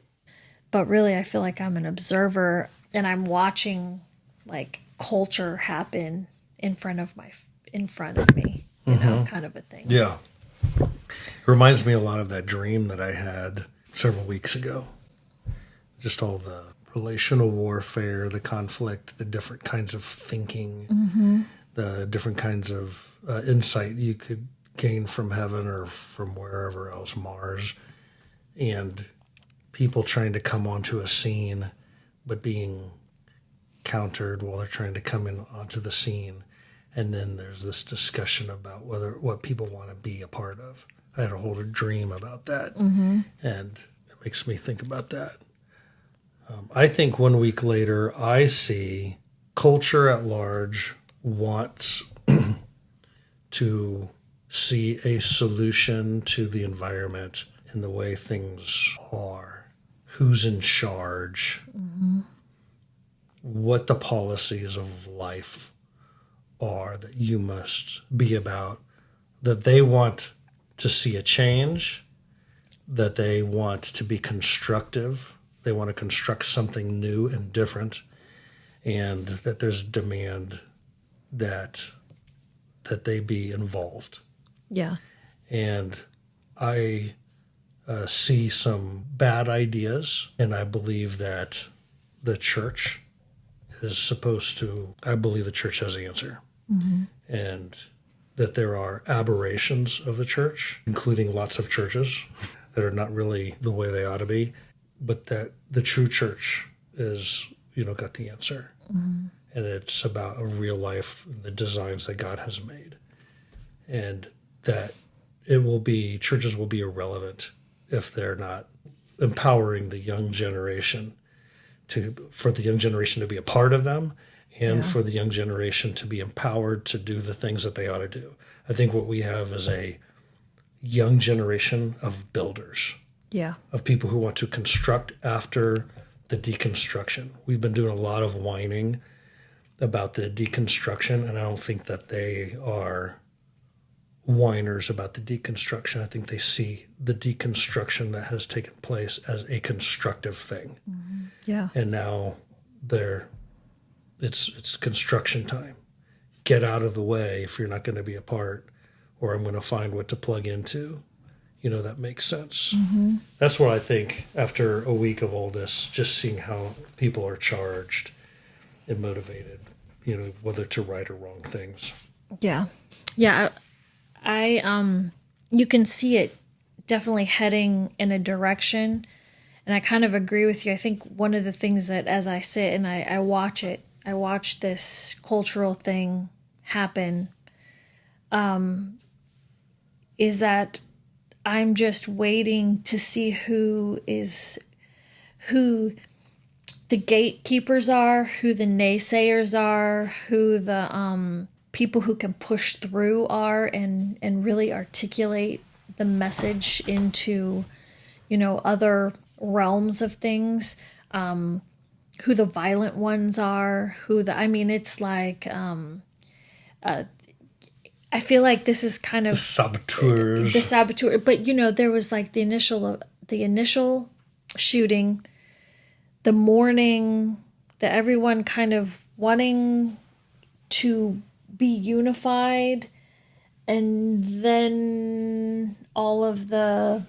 But really, I feel like I'm an observer and I'm watching like culture happen in front of me, kind of a thing. Yeah. It reminds me a lot of that dream that I had several weeks ago. Just all the relational warfare, the conflict, the different kinds of thinking, the different kinds of insight you could gain from heaven or from wherever else, Mars, and people trying to come onto a scene but being countered while they're trying to come in onto the scene. And then there's this discussion about what people want to be a part of. I had a whole dream about that, and it makes me think about that. I think 1 week later, I see culture at large wants to see a solution to the environment in the way things are. Who's in charge? What the policies of life are that you must be about, that they want to see a change, that they want to be constructive, they want to construct something new and different, and that there's demand that they be involved. Yeah. And I see some bad ideas, and I believe that the church I believe the church has the answer. And that there are aberrations of the church, including lots of churches that are not really the way they ought to be, but that the true church is, got the answer. And it's about a real life, the designs that God has made. And that churches will be irrelevant if they're not empowering the young generation for the young generation to be a part of them, and for the young generation to be empowered to do the things that they ought to do. I think what we have is a young generation of builders, of people who want to construct after the deconstruction. We've been doing a lot of whining about the deconstruction, and I don't think that they are whiners about the deconstruction. I think they see the deconstruction that has taken place as a constructive thing. Mm-hmm. Yeah. And now it's construction time. Get out of the way if you're not going to be a part, or I'm going to find what to plug into. That makes sense. Mm-hmm. That's what I think after a week of all this, just seeing how people are charged and motivated, whether to right or wrong things. Yeah. Yeah. I you can see it definitely heading in a direction. And I kind of agree with you. I think one of the things that as I sit and I watch this cultural thing happen, is that I'm just waiting to see who the gatekeepers are, who the naysayers are, who the people who can push through are and really articulate the message into, other realms of things, who the violent ones are, it's like, I feel like this is kind of The saboteur, but there was like the initial shooting, the mourning, the everyone kind of wanting to be unified, and then all of the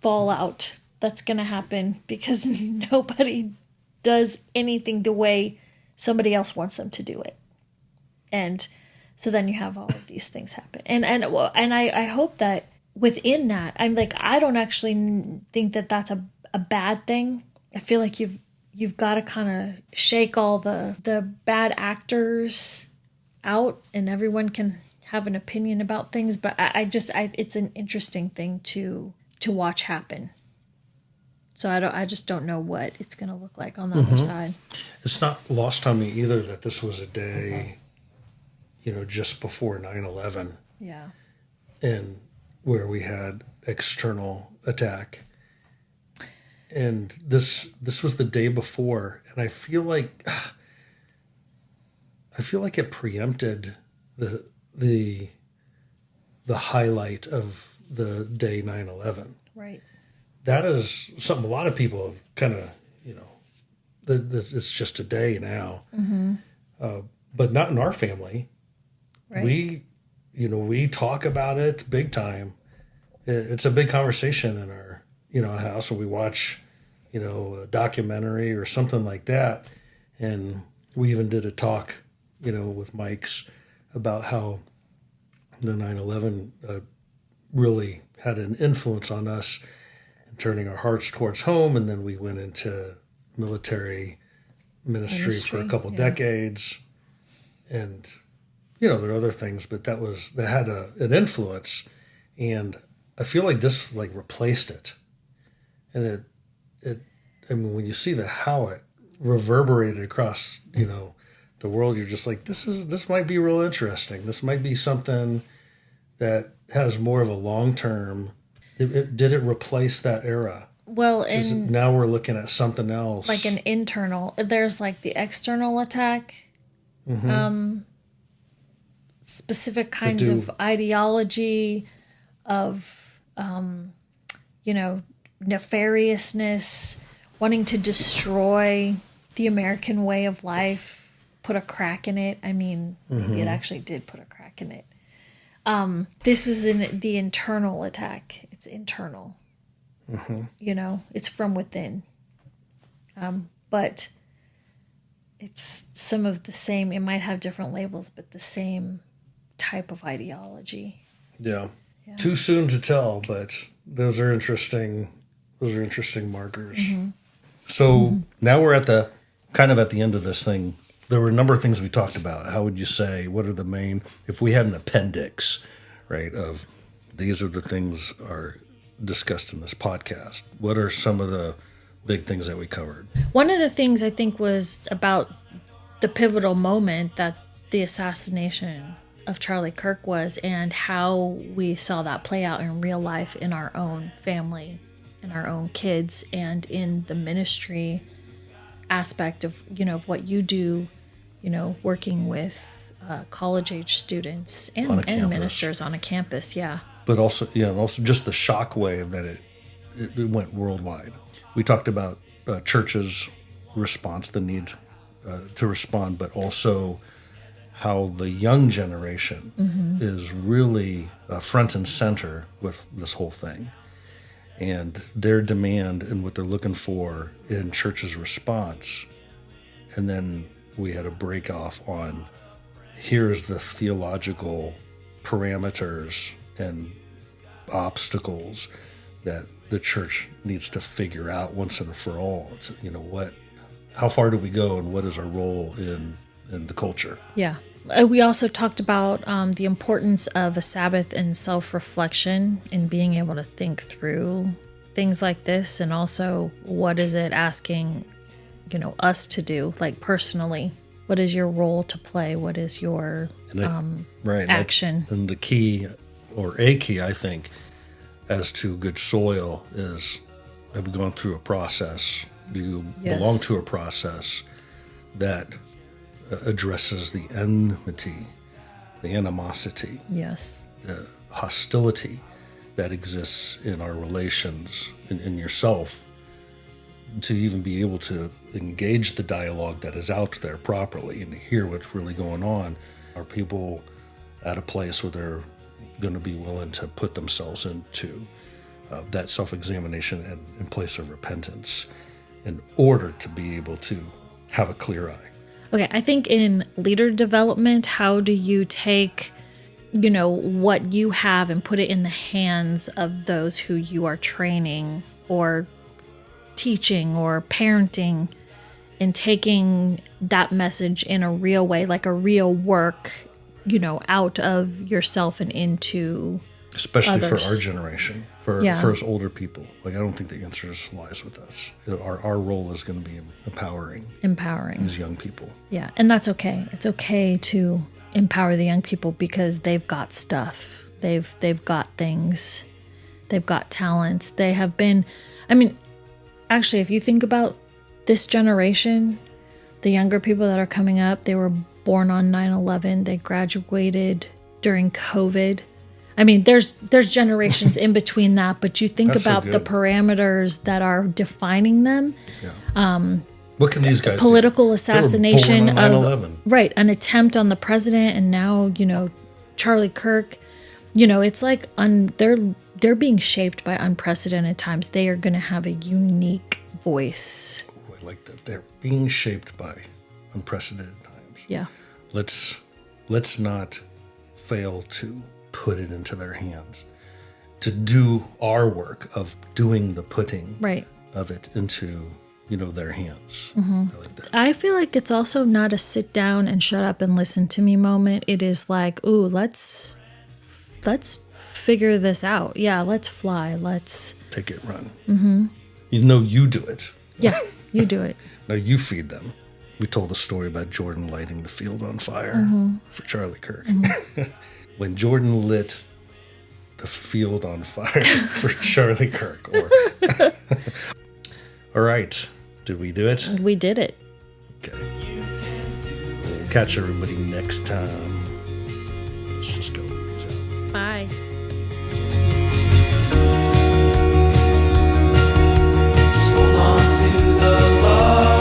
fallout that's going to happen because nobody does anything the way somebody else wants them to do it. And so then you have all of these things happen. And I hope that within that, I'm like, I don't actually think that that's a bad thing. I feel like you've got to kind of shake all the bad actors out, and everyone can have an opinion about things. But it's an interesting thing to watch happen. So I just don't know what it's going to look like on the other side. It's not lost on me either that this was a day, just before 9/11. Yeah. And where we had external attack. And this was the day before, and I feel like it preempted the highlight of the day 9/11. Right. That is something a lot of people have kind of, it's just a day now. Mm-hmm. But not in our family. Right. We talk about it big time. It's a big conversation in our, house, and we watch, a documentary or something like that. And we even did a talk, with Mike's about how the 9/11 really had an influence on us, turning our hearts towards home. And then we went into military ministry for a couple decades. And, there are other things, but that had an influence. And I feel like this replaced it. And when you see how it reverberated across, the world, you're just like, this might be real interesting. This might be something that has more of a long-term. Did it replace that era? Well, and now we're looking at something else. Like an internal, there's like the external attack, specific kinds of ideology, of, nefariousness, wanting to destroy the American way of life, put a crack in it. I mean, maybe it actually did put a crack in it. This is the internal attack. It's internal. It's from within. But it's some of the same, it might have different labels, but the same type of ideology. Yeah. Too soon to tell, but those are interesting markers. So now we're at the end of this thing. There were a number of things we talked about. How would you say, what are the main, if we had an appendix, right, of these are the things are discussed in this podcast, what are some of the big things that we covered? One of the things I think was about the pivotal moment that the assassination of Charlie Kirk was, and how we saw that play out in real life in our own family, in our own kids, and in the ministry aspect of, of what you do, working with college age students On a and campus. ministers on a campus. Yeah. But also, also just the shockwave that it went worldwide. We talked about churches' response, the need to respond, but also how the young generation is really front and center with this whole thing. And their demand and what they're looking for in church's response. And then we had a break off on here's the theological parameters and obstacles that the church needs to figure out once and for all. It's, how far do we go and what is our role in the culture? Yeah. We also talked about the importance of a Sabbath and self-reflection and being able to think through things like this. And also, what is it asking, us to do, like personally? What is your role to play? What is your action? And the key, or a key, I think, as to good soil is, have we gone through a process? Do you belong to a process that addresses the enmity, the animosity, the hostility that exists in our relations, in yourself, to even be able to engage the dialogue that is out there properly and to hear what's really going on? Are people at a place where they're going to be willing to put themselves into that self-examination and in place of repentance in order to be able to have a clear eye? Okay, I think in leader development, how do you take, what you have and put it in the hands of those who you are training or teaching or parenting, and taking that message in a real way, like a real work, out of yourself and into especially others. For our generation, for us older people. Like, I don't think the answer lies with us. Our role is going to be empowering these young people. Yeah, and that's okay. It's okay to empower the young people because they've got stuff. They've got things. They've got talents. They have been, actually, if you think about this generation, the younger people that are coming up, they were born on 9/11. They graduated during COVID. There's generations in between that, but you think That's about so the good. parameters that are defining them. Yeah. What can these guys Political do? assassination They were born on 9/11. Right, an attempt on the president, and now, Charlie Kirk. It's like they're being shaped by unprecedented times. They are going to have a unique voice. Oh, I like that. They're being shaped by unprecedented times. Yeah. Let's not fail to put it into their hands, to do our work of doing the putting of it into their hands. I like that. I feel like it's also not a sit down and shut up and listen to me moment. It is like, ooh, let's figure this out. Yeah, let's fly. Let's take it, run. You do it. Yeah, you do it. Now you feed them. We told the story about Jordan lighting the field on fire for Charlie Kirk. When Jordan lit the field on fire for Charlie Kirk. All right. Did we do it? We did it. Okay. We'll catch everybody next time. Let's just go. Peace out. Bye. Just hold on to the love.